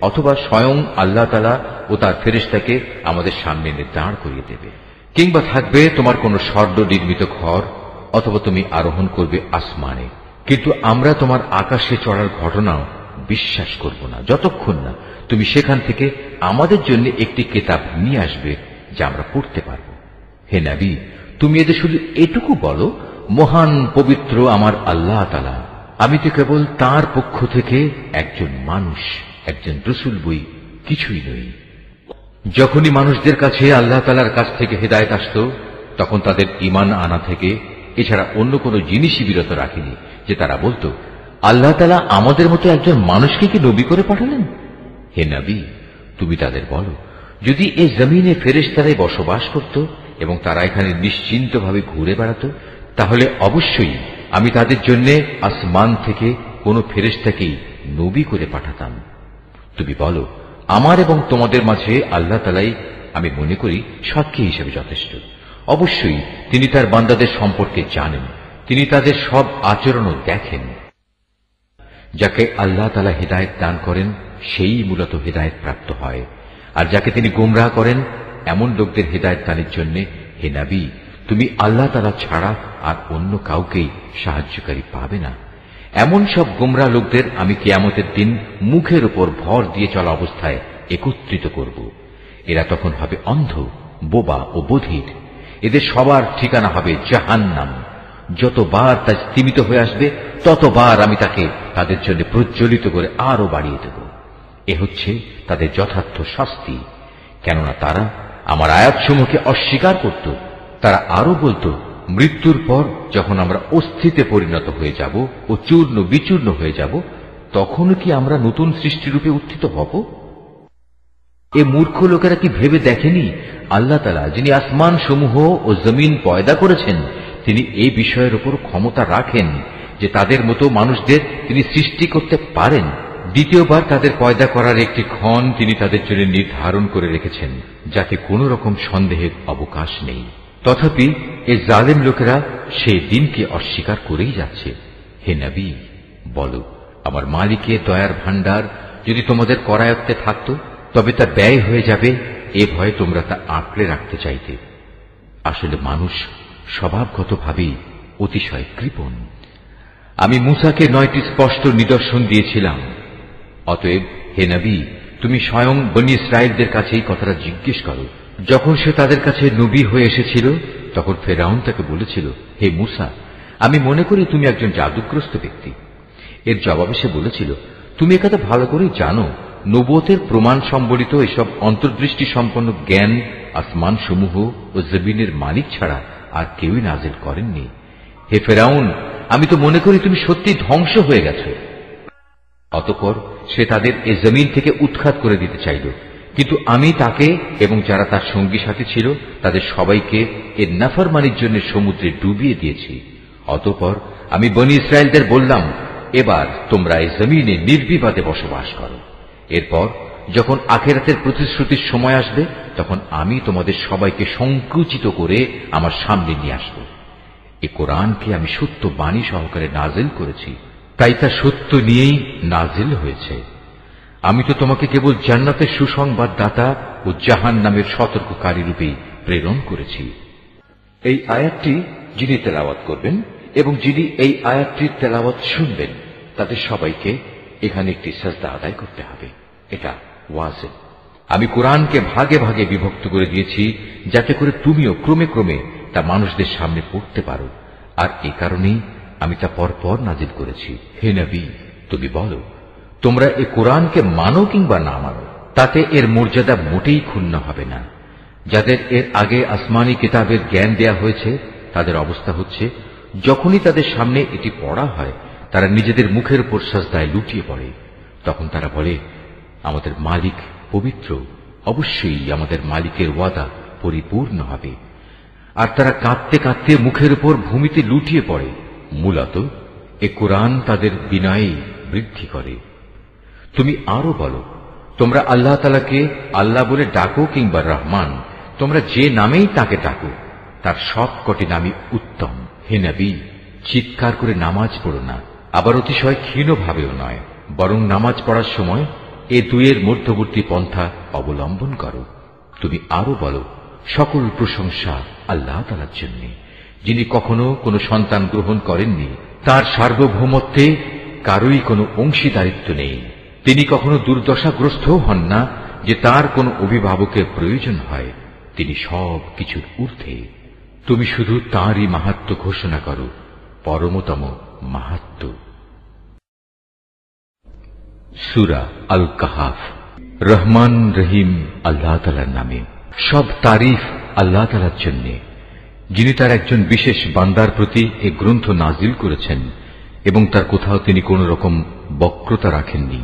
অথবা স্বয়ং আল্লাহ তাআলা ও তার ফেরেশতাকে আমাদের সামনে এনে দাঁড় করিয়ে দেবে, কিংবা থাকবে তোমার কোন স্বর্ণ নির্মিত ঘর, অথবা তুমি আরোহণ করবে আসমানে। কিন্তু আমরা তোমার আকাশে চড়ার ঘটনাও বিশ্বাস করব না যতক্ষণ না তুমি সেখান থেকে আমাদের জন্য একটি কিতাব নিয়ে আসবে যা আমরা পড়তে পারব। হে নবী, তুমি এদের শুধু এটুকু বলো, মহান পবিত্র আমার আল্লাহ তাআলা, আমি তো কেবল তাঁর পক্ষ থেকে একজন মানুষ, একজন রাসূল বই, কিছুই নই। যখনই মানুষদের কাছে আল্লাহ তাআলার কাছ থেকে হেদায়েত আসত তখন তাদের ঈমান আনা থেকে এছাড়া অন্য কোনো জিনিসই বিরত রাখেনি যে তারা বলতো, আল্লাহ তাআলা আমাদের মতো একজন মানুষকে কি নবী করে পাঠালেন? হে নবী, তুমি তাদের বলো, যদি এই জমিনে ফেরেশতারাই বসবাস করত এবং তারা এখানে নিশ্চিন্তভাবে ঘুরে বেড়াত, তাহলে অবশ্যই আমি তাদের জন্য আসমান থেকে কোনো ফেরেশতাকেই নবী করে পাঠাতাম। তুমি বলো, আমার এবং তোমাদের মাঝে আল্লাহ তাআলাই আমি মনে করি সাক্ষী হিসেবে যথেষ্ট। অবশ্যই তিনি তার বান্দাদের সম্পর্কে জানেন, তিনি তাদের সব আচরণও দেখেন। যাকে আল্লাহ তাআলা হেদায়েত দান করেন সেই মূলত হেদায়েত প্রাপ্ত হয়, আর যাকে তিনি গোমরাহ করেন এমন লোকদের হেদায়েত দানের জন্য হে নবী, তুমি আল্লাহ তাআলা ছাড়া আর অন্য কাউকেই সাহায্যকারী পাবে না। এমন সব গোমরাহ লোকদের আমি কিয়ামতের দিন মুখের উপর ভর দিয়ে চলা অবস্থায় একত্রিত করব। এরা তখন হবে অন্ধ, বোবা ও বধির। এদের সবার ঠিকানা হবে জাহান্নাম। যতবার তা স্তিমিত হয়ে আসবে ততবার আমি তাকে তাদের জন্য প্রজ্বলিত করে আরো বাড়িয়ে দেব। এ হচ্ছে তাদের যথার্থ শাস্তি, কেননা তারা আমার আয়াতসমূহকে অস্বীকার করত। তারা আরো বলতো, মৃত্যুর পর যখন আমরা অস্থিতে পরিণত হয়ে যাব ও চূর্ণ বিচূর্ণ হয়ে যাব, তখনও কি আমরা নতুন সৃষ্টিরূপে উত্থিত হব? এ মূর্খ লোকেরা কি ভেবে দেখেনি আল্লাহ তাআলা যিনি আসমান সমূহ ও জমিন পয়দা করেছেন, তিনি এই বিষয়ের উপর ক্ষমতা রাখেন যে তাদের মতো মানুষদের তিনি সৃষ্টি করতে পারেন। দ্বিতীয়বার তাদের পয়দা করার একটি ক্ষণ তিনি তাদের জন্য নির্ধারণ করে রেখেছেন, যাতে কোন রকম সন্দেহের অবকাশ নেই। তথাপি এই জালেম লোকেরা সেই দিনকে অস্বীকার করেই যাচ্ছে। হে নবী, বলো, আমার মালিকের দয়ার ভাণ্ডার যদি তোমাদের করায়ত্তে থাকত, তবে তা ব্যয় হয়ে যাবে এ ভয়ে তোমরা তা আঁকড়ে রাখতে চাইতে। আসলে মানুষ স্বভাবগতভাবেই অতিশয় কৃপণ। আমি মূসাকে 9টি স্পষ্ট নিদর্শন দিয়েছিলাম। অতএব হে নবী, তুমি স্বয়ং বনী ইসরায়েলদের কাছে এই কথাটা জিজ্ঞেস করো। যখন সে তাদের কাছে নবী হয়ে এসেছিল, তখন ফেরাউন তাকে বলেছিল, হে মূসা, আমি মনে করি তুমি একজন জাদুগ্রস্ত ব্যক্তি। এর জবাবে সে বলেছিল, তুমি একথা ভালো করেই জানো, নবুয়তের প্রমাণ সম্বলিত এসব অন্তর্দৃষ্টি সম্পন্ন জ্ঞান আসমান সমূহ ও জমিনের মালিক ছাড়া আর কেউই নাজিল করেননি। হে ফেরাউন, আমি তো মনে করি তুমি সত্যি ধ্বংস হয়ে গেছো। অতঃপর সে তাদের এ জমিন থেকে উৎখাত করে দিতে চাইল, কিন্তু আমি তাকে এবং যারা তার সঙ্গী সাথী ছিল তাদের সবাইকে এর নাফরমানির জন্য সমুদ্রে ডুবিয়ে দিয়েছি। অতঃপর আমি বনী ইসরায়েলদের বললাম, এবার তোমরা এই জমিনে নির্বিবাদে বসবাস করো। এরপর যখন আখিরাতের প্রতিশ্রুতির সময় আসবে, তখন আমি তোমাদের সবাইকে সংকুচিত করে আমার সামনে নিয়ে আসব। এ কোরআনকে আমি সত্য বাণী সহকারে নাজিল করেছি, তাই তা সত্য নিয়েই নাজিল হয়েছে। আমি তো তোমাকে কেবল জান্নাতের সুসংবাদদাতা ও জাহান্নামের সতর্ককারী রূপেই প্রেরণ করেছি। এই আয়াতটি যিনি তেলাওয়াত করবেন এবং যিনি এই আয়াতটির তেলাওয়াত শুনবেন, তাদের সবাইকে এখানে একটি সাজদা আদায় করতে হবে। এটা ওয়াজিব। আমি কোরআনকে ভাগে ভাগে বিভক্ত করে দিয়েছি, যাতে করে তুমিও ক্রমে ক্রমে তা মানুষদের সামনে পড়তে পারো, আর এ কারণেই আমি তা পরপর নাজিল করেছি। হে নবী, তুমি বলো, তোমরা এ কোরআনকে মানো কিংবা না মানো, তাতে এর মর্যাদা মোটেই ক্ষুণ্ণ হবে না। যাদের এর আগে আসমানি কিতাবের জ্ঞান দেয়া হয়েছে, তাদের অবস্থা হচ্ছে, যখনই তাদের সামনে এটি পড়া হয়, তারা নিজেদের মুখের উপর সাজদায় লুটিয়ে পড়ে। তখন তারা বলে, আমাদের মালিক পবিত্র, অবশ্যই আমাদের মালিকের ওয়াদা পরিপূর্ণ হবে। আর তারা কাঁদতে কাঁদতে মুখের উপর ভূমিতে লুটিয়ে পড়ে। মূলত এ কোরআন তাদের বিনয়েই বৃদ্ধি করে। তুমি আরো বলো, তোমরা আল্লাহ তাআলাকে আল্লাহ বলে ডাকো কিংবা রহমান, তোমরা যে নামেই তাকে ডাকো, তার সব কটি নামই উত্তম। হে নবী, চিৎকার করে নামাজ পড়ো না, আবার অতিশয় ক্ষীণভাবেও নয়, বরং নামাজ পড়ার সময় এ দুয়ের মধ্যবর্তী পন্থা অবলম্বন করো। তুমি আরো বলো, সকল প্রশংসা আল্লাহ তাআলার জন্য, যিনি কখনো কোনো সন্তান গ্রহণ করেননি, তার সার্বভৌমত্বে কারোই কোনো অংশীদারিত্ব নেই। তিনি কখনো দুর্দশাগ্রস্তও হন না যে তার কোনো অভিভাবকের প্রয়োজন হয়। তিনি সব কিছুর ঊর্ধ্বে। তুমি শুধু তাঁরই মাহাত্ম্য ঘোষণা করো, পরমতম মাহাত্ম্য। সূরা আল কাহাফ। রহমান রহিম আল্লাহ তাআলার নামে। সব তারিফ আল্লাহ তাআলার জন্য, যিনি তার একজন বিশেষ বান্দার প্রতি এ গ্রন্থ নাজিল করেছেন এবং তার কোথাও তিনি কোন রকম বক্রতা রাখেননি।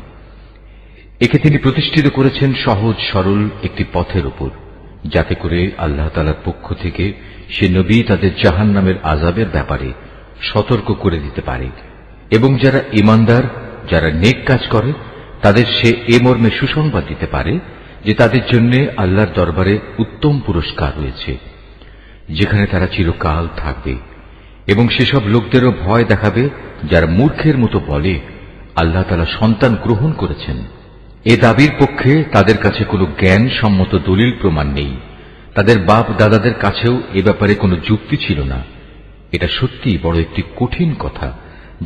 একে তিনি প্রতিষ্ঠিত করেছেন সহজ সরল একটি পথের উপর, যাতে করে আল্লাহ তাআলার পক্ষ থেকে সে নবী তাদের জাহান্নামের আযাবের ব্যাপারে সতর্ক করে দিতে পারে, এবং যারা ঈমানদার, যারা নেক কাজ করে, তাদের সে এ মর্মে সুসংবাদ দিতে পারে যে তাদের জন্য আল্লাহর দরবারে উত্তম পুরস্কার রয়েছে, যেখানে তারা চিরকাল থাকবে। এবং সেসব লোকদেরও ভয় দেখাবে যারা মূর্খের মতো বলে, আল্লাহ তাআলা সন্তান গ্রহণ করেছেন। এ দাবির পক্ষে তাদের কাছে কোনো জ্ঞান সম্মত দলিল প্রমাণ নেই। তাদের বাপ দাদাদের কাছেও এ ব্যাপারে কোনো যুক্তি ছিল না। এটা সত্যিই বড় একটি কঠিন কথা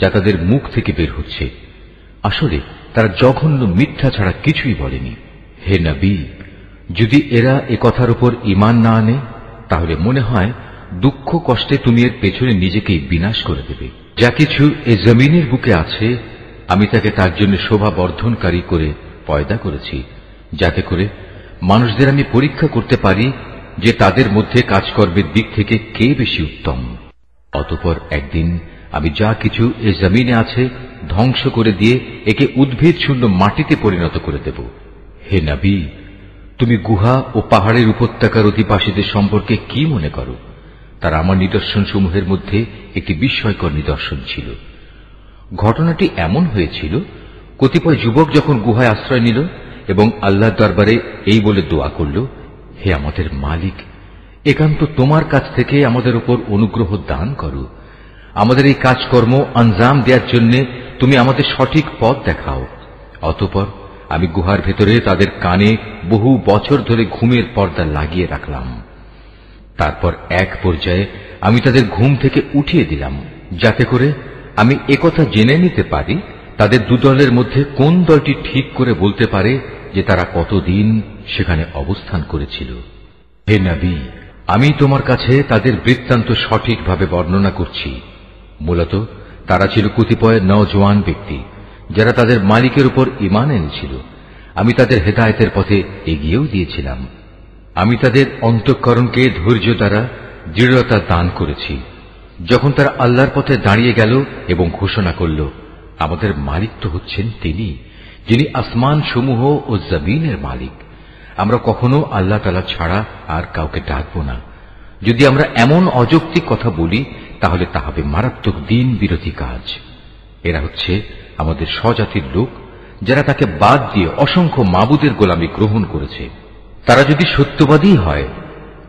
যা তাদের মুখ থেকে বের হচ্ছে। আসলে তারা জঘন্য মিথ্যা ছাড়া কিছুই বলেনি। হে নবী, যদি এরা এ কথার উপর ঈমান না আনে, তাহলে মনে হয় দুঃখ কষ্টে তুমি এর পেছনে নিজেকেই বিনাশ করে দেবে। যা কিছু এ জমিনের বুকে আছে আমি তাকে তার জন্য শোভা বর্ধনকারী করে পয়দা করেছি, যাতে করে মানুষদের আমি পরীক্ষা করতে পারি যে তাদের মধ্যে কাজকর্মের দিক থেকে কে বেশি উত্তম। অতঃপর একদিন আমি যা কিছু এ জমিনে আছে ধ্বংস করে দিয়ে একে উদ্ভিদ শূন্য মাটিতে পরিণত করে দেব। হে নবী, তুমি গুহা ও পাহাড়ের উপত্যকার অধিবাসীদের সম্পর্কে কি মনে করো? তারা আমার নিদর্শন সমূহের মধ্যে একটি বিস্ময়কর নিদর্শন ছিল। ঘটনাটি এমন হয়েছিল, কতিপয় যুবক যখন গুহায় আশ্রয় নিল এবং আল্লাহর দরবারে এই বলে দোয়া করল, হে আমাদের মালিক, একান্ত তোমার কাছ থেকে আমাদের উপর অনুগ্রহ দান করো। আমাদের এই কাজকর্ম আঞ্জাম দেওয়ার জন্য তুমি আমাদের সঠিক পথ দেখাও। অতঃপর আমি গুহার ভেতরে তাদের কানে বহু বছর ধরে ঘুমের পর্দা লাগিয়ে রাখলাম। তারপর এক পর্যায়ে আমি তাদের ঘুম থেকে উঠিয়ে দিলাম, যাতে করে আমি একথা জেনে নিতে পারি তাদের দুদলের মধ্যে কোন দলটি ঠিক করে বলতে পারে যে তারা কতদিন সেখানে অবস্থান করেছিল। হে নবী, আমি তোমার কাছে তাদের বৃত্তান্ত সঠিকভাবে বর্ণনা করছি। মূলত তারা ছিল কতিপয় নওজোয়ান ব্যক্তি, যারা তাদের মালিকের উপর ঈমান এনেছিল। আমি তাদের হেদায়েতের পথে এগিয়েও দিয়েছিলাম। আমি তাদের অন্তঃকরণকে ধৈর্য দ্বারা দৃঢ়তা দান করেছি। যখন তারা আল্লাহর পথে দাঁড়িয়ে গেল এবং ঘোষণা করল, আমাদের মালিক তো হচ্ছেন তিনি, যিনি আসমান সমূহ ও জমিনের মালিক। আমরা কখনো আল্লাহ তাআলা ছাড়া আর কাউকে ডাকব না। যদি আমরা এমন অযৌক্তিক কথা বলি তাহলে তা হবে মারাত্মক দিন বিরোধী কাজ। এরা হচ্ছে আমাদের স্বজাতির লোক, যারা তাকে বাদ দিয়ে অসংখ্য মাবুদের গোলামি গ্রহণ করেছে। তারা যদি সত্যবাদী হয়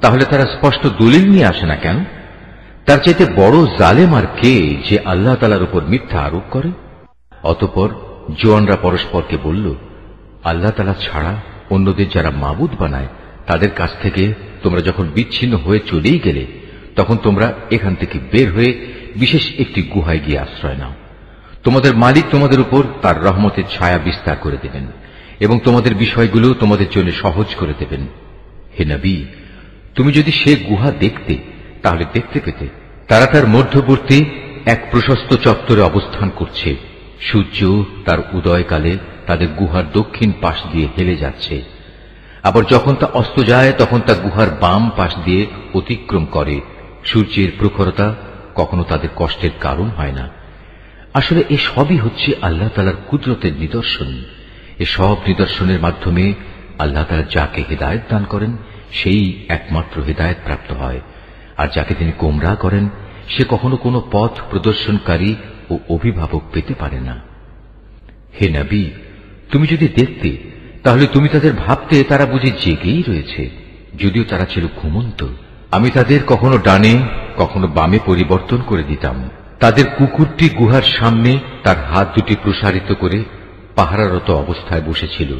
তাহলে তারা স্পষ্ট দলিল নিয়ে আসে না কেন? তার চাইতে বড় জালেম আর কে যে আল্লাহ তাআলার উপর মিথ্যা আরোপ করে? অতঃপর জোয়ানরা পরস্পরকে বলল, আল্লাহ তাআলা ছাড়া অন্যদের যারা মাবুদ বানায় তাদের কাছ থেকে তোমরা যখন বিচ্ছিন্ন হয়ে চলেই গেলে, তখন তোমরা এখান থেকে বের হয়ে বিশেষ একটি গুহায় গিয়ে আশ্রয় নাও। তোমাদের মালিক তোমাদের উপর তার রহমতের ছায়া বিস্তার করে দেবেন এবং তোমাদের বিষয়গুলো তোমাদের জন্য সহজ করে দেবেন। হে নবী, তুমি যদি সে গুহা দেখতে তাহলে দেখতে পেতে তারা তার মধ্যবর্তী এক প্রশস্ত চত্বরে অবস্থান করছে। সূর্য তার উদয়কালে তাদের গুহার দক্ষিণ পাশ দিয়ে হেলে যাচ্ছে, আবার যখন তা অস্ত যায় তখন তা গুহার বাম পাশ দিয়ে অতিক্রম করে। সূর্যের প্রখরতা কখনো তাদের কষ্টের কারণ হয় না। আসলে এ সবই হচ্ছে আল্লাহ তাআলার কুদরতের নিদর্শন। এ সব নিদর্শনের মাধ্যমে আল্লাহ তাআলা যাকে হেদায়েত দান করেন সেই একমাত্র হেদায়েত প্রাপ্ত হয়, আর যাকে তিনি গোমরাহ করেন সে কখনো কোনো পথ প্রদর্শনকারী ও অভিভাবক পেতে পারে না। হে নবী, তুমি যদি দেখতে তাহলে তুমি তাদের ভাবতে তারা বুঝি জেগেই রয়েছে, যদিও তারা ছিল ঘুমন্ত। আমি তাদের কখনো ডানে কখনো বামে পরিবর্তন করে দিতাম। তাদের কুকুরটি গুহার সামনে তার হাত দুটি প্রসারিত করে পাহারারত অবস্থায় বসেছিল।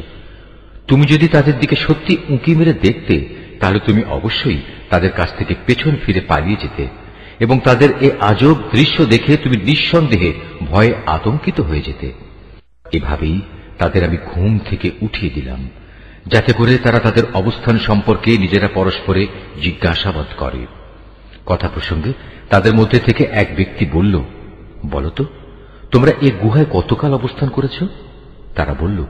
তুমি যদি তাদের দিকে সত্যি উঁকি মেরে দেখতে তাহলে তুমি অবশ্যই তাদের কাছ থেকে পেছন ফিরে পালিয়ে যেতে এবং তাদের এ আজব দৃশ্য দেখে তুমি নিঃসন্দেহে ভয়ে আতঙ্কিত হয়ে যেতে। এভাবেই তাদের আমি ঘুম থেকে উঠিয়ে দিলাম, যাতে করে তারা তাদের অবস্থান সম্পর্কে নিজেরা পরস্পরে জিজ্ঞাসাবাদ করে। কথা প্রসঙ্গে তাদের মধ্যে থেকে এক ব্যক্তি বলল, বলতো তোমরা এ গুহায় কতকাল অবস্থান করেছ? তারা বলল,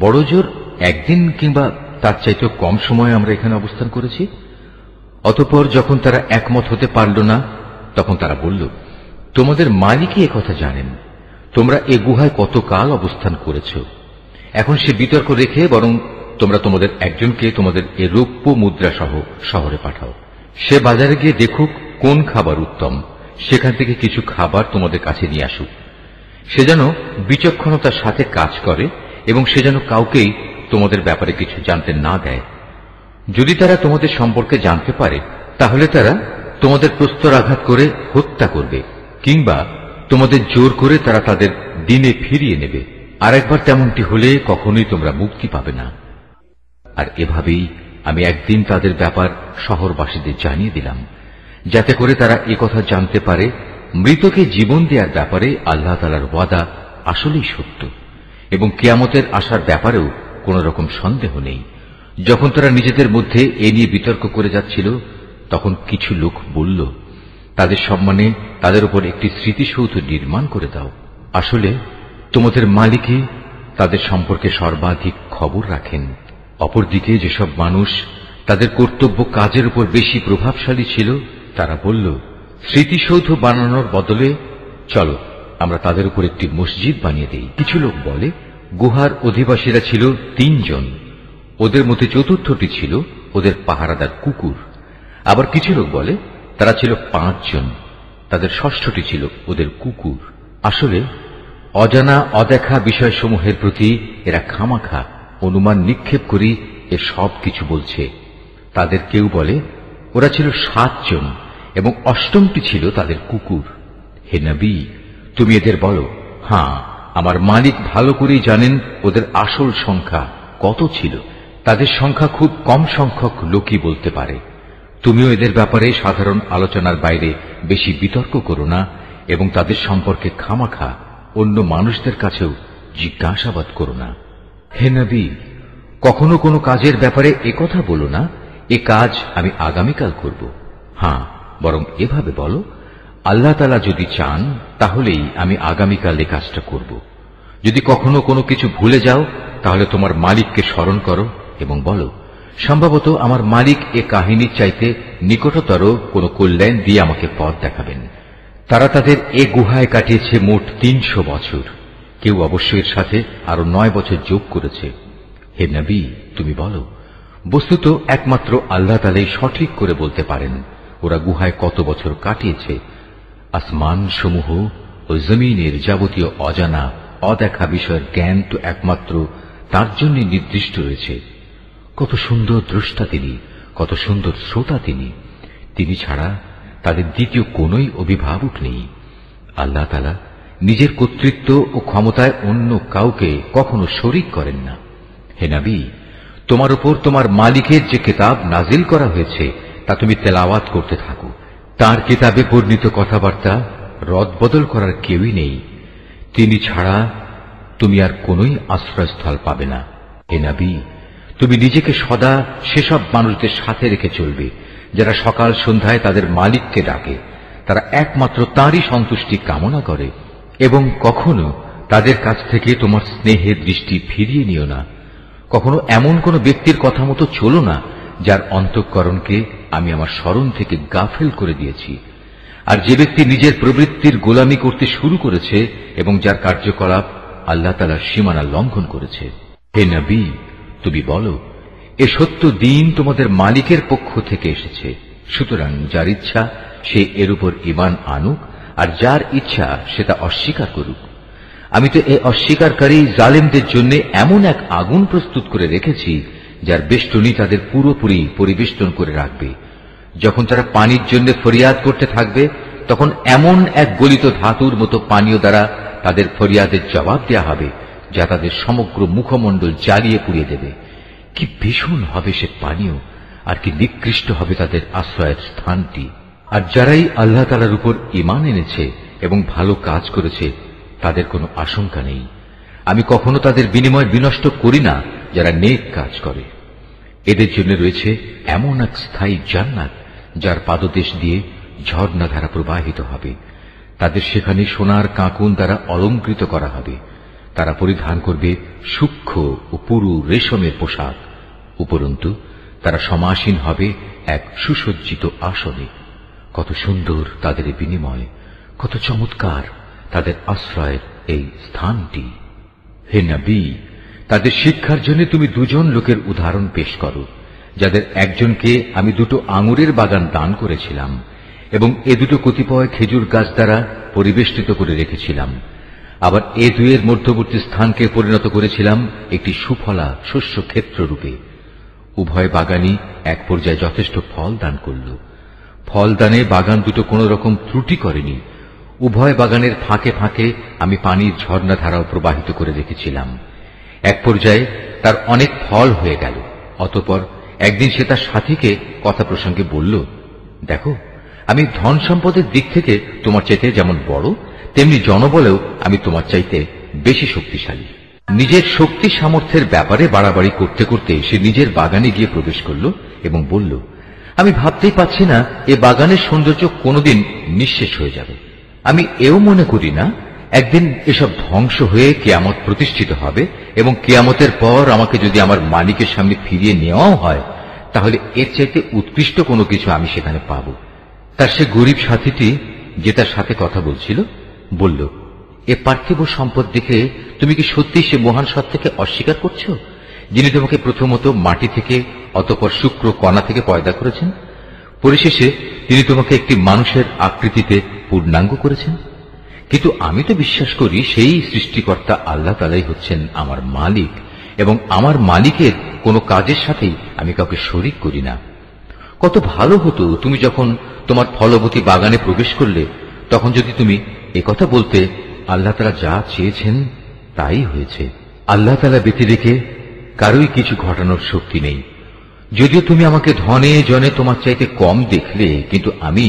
বড় জোর একদিন কিংবা তার চাইতেও কম সময় আমরা এখানে অবস্থান করেছি। অতঃপর যখন তারা একমত হতে পারল না তখন তারা বলল, তোমাদের মালিকই একথা জানেন তোমরা এ গুহায় কতকাল অবস্থান করেছ। এখন সে বিতর্ক রেখে বরং তোমরা তোমাদের একজনকে তোমাদের এ রৌপ্য মুদ্রা সহ শহরে পাঠাও। সে বাজারে গিয়ে দেখুক কোন খাবার উত্তম, সেখান থেকে কিছু খাবার তোমাদের কাছে নিয়ে আসুক। সে যেন বিচক্ষণতার সাথে কাজ করে এবং সে যেন কাউকেই তোমাদের ব্যাপারে কিছু জানতে না দেয়। যদি তারা তোমাদের সম্পর্কে জানতে পারে তাহলে তারা তোমাদের প্রস্তরাঘাত করে হত্যা করবে, কিংবা তোমাদের জোর করে তারা তাদের দিনে ফিরিয়ে নেবে। আর একবার তেমনটি হলে কখনোই তোমরা মুক্তি পাবে না। আর এভাবেই আমি একদিন তাদের ব্যাপার শহরবাসীদের জানিয়ে দিলাম, যাতে করে তারা একথা জানতে পারে মৃতকে জীবন দেওয়ার ব্যাপারে আল্লাহ তাআলার ওয়াদা আসলেই সত্য এবং কিয়ামতের আসার ব্যাপারেও কোন রকম সন্দেহ নেই। যখন তারা নিজেদের মধ্যে এ নিয়ে বিতর্ক করে যাচ্ছিল তখন কিছু লোক বলল, তাদের সম্মানে তাদের উপর একটি স্মৃতিসৌধ নির্মাণ করে দাও। আসলে তোমাদের মালিকই তাদের সম্পর্কে সর্বাধিক খবর রাখেন। অপরদিকে যেসব মানুষ তাদের কর্তব্য কাজের উপর বেশি প্রভাবশালী ছিল, তারা বলল, স্মৃতিসৌধ বানানোর বদলে চলো আমরা তাদের উপর একটি মসজিদ বানিয়ে দেই। কিছু লোক বলে, গুহার অধিবাসীরা ছিল 3 জন, ওদের মধ্যে চতুর্থটি ছিল ওদের পাহারাদার কুকুর। আবার কিছু লোক বলে তারা ছিল 5 জন, তাদের ষষ্ঠটি ছিল ওদের কুকুর। আসলে অজানা অদেখা বিষয়সমূহের প্রতি এরা খামাখা অনুমান নিক্ষেপ করি এ সব কিছু বলছে। তাদের কেউ বলে ওরা ছিল 7 জন এবং অষ্টমটি ছিল তাদের কুকুর। হে নবী, তুমি এদের বলো, হ্যাঁ, আমার মালিক ভালো করেই জানেন ওদের আসল সংখ্যা কত ছিল। তাদের সংখ্যা খুব কম সংখ্যক লোকই বলতে পারে। তুমিও এদের ব্যাপারে সাধারণ আলোচনার বাইরে বেশি বিতর্ক করো না এবং তাদের সম্পর্কে খামাখা অন্য মানুষদের কাছেও জিজ্ঞাসাবাদ করো না। হে নবী, কখনো কোনো কাজের ব্যাপারে একথা বলো না, এ কাজ আমি আগামীকাল করব। হ্যাঁ, বরং এভাবে বলো, আল্লাহ তাআলা যদি চান তাহলেই আমি আগামীকাল এ কাজটা করব। যদি কখনো কোনো কিছু ভুলে যাও তাহলে তোমার মালিককে স্মরণ করো এবং বলো, সম্ভবত আমার মালিক এ কাহিনীর চাইতে নিকটতর কোনো কল্যাণ দিয়ে আমাকে পথ দেখাবেন। তারা তাদের এ গুহায় কাটিয়েছে মোট 300 বছর। কেউ অবশ্য এর সাথে আরো 9 বছর যোগ করেছে। হে নবী, তুমি বলো, বস্তুত একমাত্র আল্লাহ তাআলাই সঠিক করে বলতে পারেন ওরা গুহায় কত বছর কাটিয়েছে। আসমান সমূহ ও জমিনের যাবতীয় অজানা অদেখা বিষয়ের জ্ঞান তো একমাত্র তার জন্য নির্দিষ্ট রয়েছে। কত সুন্দর দ্রষ্টা তিনি, কত সুন্দর শ্রোতা তিনি। তিনি ছাড়া তাদের দ্বিতীয় কোন অভিভাবক নেই। আল্লাহ তাআলা নিজের কর্তৃত্ব ও ক্ষমতায় অন্য কাউকে কখনো শরীক করেন না। হে নবী, তোমার উপর তোমার মালিকের যে কিতাব নাজিল করা হয়েছে তা তুমি তেলাওয়াত করতে থাকো। তার কিতাবে বর্ণিত কথাবার্তা রদবদল করার কেউই নেই। তিনি ছাড়া তুমি আর কোনই আশ্রয়স্থল পাবে না। হে নবী, তুমি নিজেকে সদা সেসব মানুষদের সাথে রেখে চলবে যারা সকাল সন্ধ্যায় তাদের মালিককে ডাকে, তারা একমাত্র তাঁরই সন্তুষ্টি কামনা করে, এবং কখনো তাদের কাছ থেকে তোমার স্নেহের দৃষ্টি ফিরিয়ে নিও না। কখনো এমন কোন ব্যক্তির কথা মতো চলো না যার অন্তঃকরণকে আমি আমার স্মরণ থেকে গাফেল করে দিয়েছি। আর যে ব্যক্তি নিজের প্রবৃত্তির গোলামি করতে শুরু করেছে এবং যার কার্যকলাপ আল্লাহ তাআলার সীমানা লঙ্ঘন করেছে। হে নবী, তুমি বলো, এ সত্য দিন তোমাদের মালিকের পক্ষ থেকে এসেছে। সুতরাং যার ইচ্ছা সে এর উপর ঈমান আনুক, আর যার ইচ্ছা সে তা অস্বীকার করুক। আমি তো এ অস্বীকারী জালেমদের জন্য এমন এক আগুন প্রস্তুত করে রেখেছি যার বেষ্টনী তাদের পুরোপুরি পরিবেষ্টন করে রাখবে। যখন তারা পানির জন্য ফরিয়াদ করতে থাকবে তখন এমন এক গলিত ধাতুর মতো পানীয় দ্বারা তাদের ফরিয়াদের জবাব দেয়া হবে যা তাদের সমগ্র মুখমণ্ডল জ্বালিয়ে পুড়িয়ে দেবে। কি ভীষণ হবে সে পানীয়, আর কি নিকৃষ্ট হবে তাদের আশ্রয়ের স্থানটি। আর যারাই আল্লাহ তাআলার উপর ঈমান এনেছে এবং ভালো কাজ করেছে তাদের কোনো আশঙ্কা নেই। আমি কখনো তাদের বিনিময় বিনষ্ট করি না যারা নেক কাজ করে। এদের জন্য রয়েছে এমন এক স্থায়ী জান্নাত যার পাদদেশ দিয়ে ঝর্ণাধারা প্রবাহিত হবে। তাদের সেখানে সোনার কাঁকুন দ্বারা অলঙ্কৃত করা হবে। তারা পরিধান করবে সূক্ষ্ম ও পুরু রেশমের পোশাক। উপরন্তু তারা সমাসীন হবে এক সুসজ্জিত আসনে। কত সুন্দর তাদের বিনিময়, কত চমৎকার তাদের আশ্রয়ের এই স্থানটি। হে নবী, তাদের শিক্ষার জন্য তুমি 2 জন লোকের উদাহরণ পেশ করো, যাদের একজনকে আমি 2টো আঙুরের বাগান দান করেছিলাম এবং এ 2টো কতিপয় খেজুর গাছ দ্বারা পরিবেষ্টিত করে রেখেছিলাম। আবার এ দুয়ের মধ্যবর্তী স্থানকে পরিণত করেছিলাম একটি সুফলা শস্য ক্ষেত্র রূপে। উভয় বাগানই এক পর্যায়ে যথেষ্ট ফল দান করল। ফলদানে বাগান 2টো কোন রকম ত্রুটি করেনি। উভয় বাগানের ফাঁকে ফাঁকে আমি পানির ঝর্ণাধারাও প্রবাহিত করে রেখেছিলাম। এক পর্যায়ে তার অনেক ফল হয়ে গেল। অতঃপর একদিন সে তার সাথীকে কথা প্রসঙ্গে বলল, দেখো, আমি ধন সম্পদের দিক থেকে তোমার চাইতে যেমন বড়, তেমনি জনবলেও আমি তোমার চাইতে বেশি শক্তিশালী। নিজের শক্তি সামর্থ্যের ব্যাপারে বাড়াবাড়ি করতে করতে সে নিজের বাগানে গিয়ে প্রবেশ করল এবং বলল, আমি ভাবতেই পাচ্ছি না এ বাগানের সৌন্দর্য কোনোদিন নিঃশেষ হয়ে যাবে। আমি এও মনে করি না একদিন এসব ধ্বংস হয়ে কিয়ামত প্রতিষ্ঠিত হবে এবং কিয়ামতের পর আমাকে যদি আমার মালিকের সামনে ফিরিয়ে নেওয়াও হয়, তাহলে এর চাইতে উৎকৃষ্ট কোনো কিছু আমি সেখানে পাব। তার সে গরিব সাথীটি যে তার সাথে কথা বলছিল বলল, এ পার্থিব সম্পদ দেখে তুমি কি সত্যি সে মহান সত্তাকে অস্বীকার করছো, যিনি তোমাকে প্রথমত মাটি থেকে অতঃপর শুক্র কণা থেকে পয়দা করেছেন, পরিশেষে তিনি তোমাকে একটি মানুষের আকৃতিতে পূর্ণাঙ্গ করেছেন? কিন্তু আমি তো বিশ্বাস করি সেই সৃষ্টিকর্তা আল্লাহ তাআলাই হচ্ছেন আমার মালিক এবং আমার মালিকের কোনো কাজের সাথেই আমি কাউকে শরীক করি না। কত ভালো হতো তুমি যখন তোমার ফলবতী বাগানে প্রবেশ করলে তখন যদি তুমি একথা বলতে, আল্লাহ তাআলা যা চেয়েছেন তাই হয়েছে, আল্লাহ তাআলা ব্যতি রেখে কারোই কিছু ঘটানোর শক্তি নেই। যদিও তুমি আমাকে ধনে জনে তোমার চাইতে কম দেখলে, কিন্তু আমি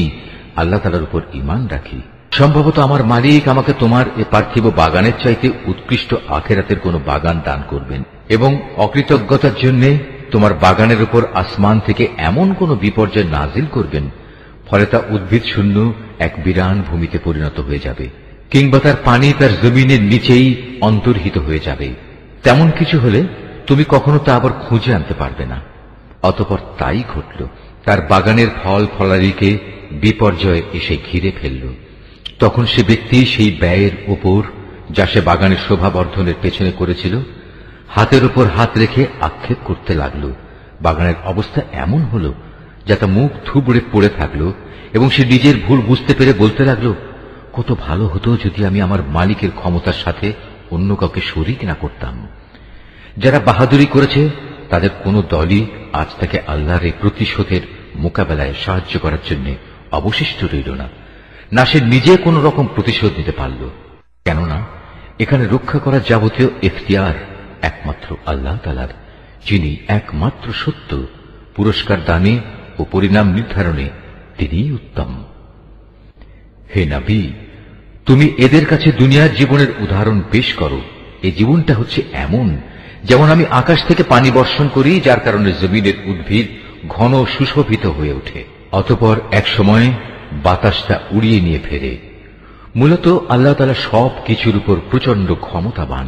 আল্লাহ তাআলার উপর ঈমান রাখি। সম্ভবত আমার মালিক আমাকে তোমার এ পার্থিব বাগানের চাইতে উৎকৃষ্ট আখিরাতের কোনো বাগান দান করবেন এবং অকৃতজ্ঞতার জন্য তোমার বাগানের উপর আসমান থেকে এমন কোন বিপর্যয় নাজিল করবেন ফলে তা উদ্ভিদ শূন্য এক বিরান ভূমিতে পরিণত হয়ে যাবে, কিংবা তার পানি তার জমিনের নিচেই অন্তর্হিত হয়ে যাবে। তেমন কিছু হলে তুমি কখনো তা আবার খুঁজে আনতে পারবে না। অতঃপর তাই ঘটল, তার বাগানের ফল ফলারিকে বিপর্যয় এসে ঘিরে ফেলল। তখন সে ব্যক্তি সেই ব্যয়ের উপর যা সে বাগানের শোভা বর্ধনের পেছনে করেছিল হাতের উপর হাত রেখে আক্ষেপ করতে লাগল। বাগানের অবস্থা এমন হল যাতে মুখ থুবড়ে পড়ে থাকল এবং সে নিজের ভুল বুঝতে পেরে বলতে লাগল, কত ভালো হতো যদি আমি আমার মালিকের ক্ষমতার সাথে অন্য কাউকে শরীক না করতাম। যারা বাহাদুরি করেছে তাদের কোনো দলই আজ তাকে আল্লাহর এই প্রতিশোধের মোকাবেলায় সাহায্য করার জন্য অবশিষ্ট রইল না, না সে নিজে কোন রকম প্রতিশোধ নিতে পারল। কেননা এখানে রক্ষা করার যাবতীয় এখতিয়ার একমাত্র আল্লাহ তাআলার, যিনি একমাত্র সত্য, পুরস্কার দানে ও পরিণাম নির্ধারণে তিনিই উত্তম। হে নবী, তুমি এদের কাছে দুনিয়ার জীবনের উদাহরণ পেশ করো। এই জীবনটা হচ্ছে এমন যেমন আমি আকাশ থেকে পানি বর্ষণ করি, যার কারণে জমিনের উদ্ভিদ ঘন সুশোভিত হয়ে ওঠে, অতঃপর এক সময় বাতাসটা উড়িয়ে নিয়ে ফেরে। মূলত আল্লাহ তাআলা সব কিছুর উপর প্রচন্ড ক্ষমতাবান।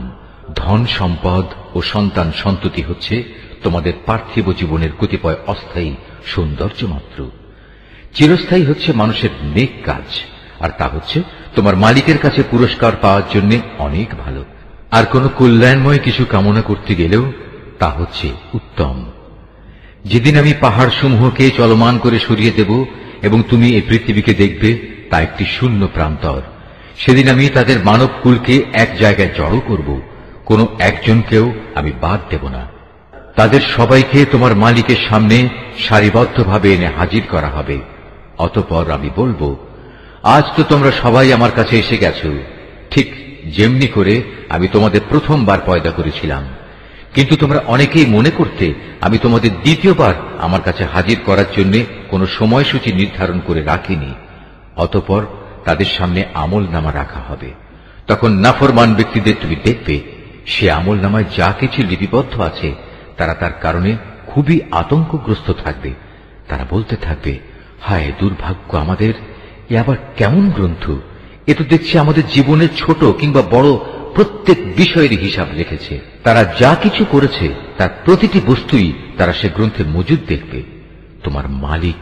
ধন সম্পদ ও সন্তান সন্ততি হচ্ছে তোমাদের পার্থিব জীবনের কতিপয় অস্থায়ী সৌন্দর্য মাত্র। চিরস্থায়ী হচ্ছে মানুষের নেক কাজ, আর তা হচ্ছে তোমার মালিকের কাছে পুরস্কার পাওয়ার জন্য অনেক ভালো। আর কোন কল্যাণময় কিছু কামনা করতে গেলেও তা হচ্ছে উত্তম। যেদিন আমি পাহাড় সমূহকে চলমান করে সরিয়ে দেব এবং তুমি এই পৃথিবীকে দেখবে তা একটি শূন্য প্রান্তর, সেদিন আমি তাদের মানব কুলকে এক জায়গায় জড়ো করব, কোনো একজনকেও আমি বাদ দেব না। তাদের সবাইকে তোমার মালিকের সামনে সারিবদ্ধভাবে এনে হাজির করা হবে। অতঃপর আমি বলবো, আজ তো তোমরা সবাই আমার কাছে এসে গেছো, ঠিক যেমনি করে আমি তোমাদের প্রথমবার পয়দা করেছিলাম, কিন্তু তোমরা অনেকেই মনে করতে আমি তোমাদের দ্বিতীয়বার আমার কাছে হাজির করার জন্য কোনো সময়সূচি নির্ধারণ করে রাখিনি। অতঃপর তাদের সামনে আমল নামা রাখা হবে। তখন নাফরমান ব্যক্তিদের তুমি দেখবে সে আমল নামায় যা কিছু লিপিবদ্ধ আছে তারা তার কারণে খুবই আতঙ্কগ্রস্ত থাকবে। তারা বলতে থাকবে, হায় দুর্ভাগ্য আমাদের, এ আবার কেমন গ্রন্থ! এ তো দেখছি আমাদের জীবনের ছোট কিংবা বড় প্রত্যেক বিষয়ের হিসাব রেখেছে। তারা যা কিছু করেছে তার প্রতিটি বস্তুই তারা সে গ্রন্থে মজুদ দেখবে। তোমার মালিক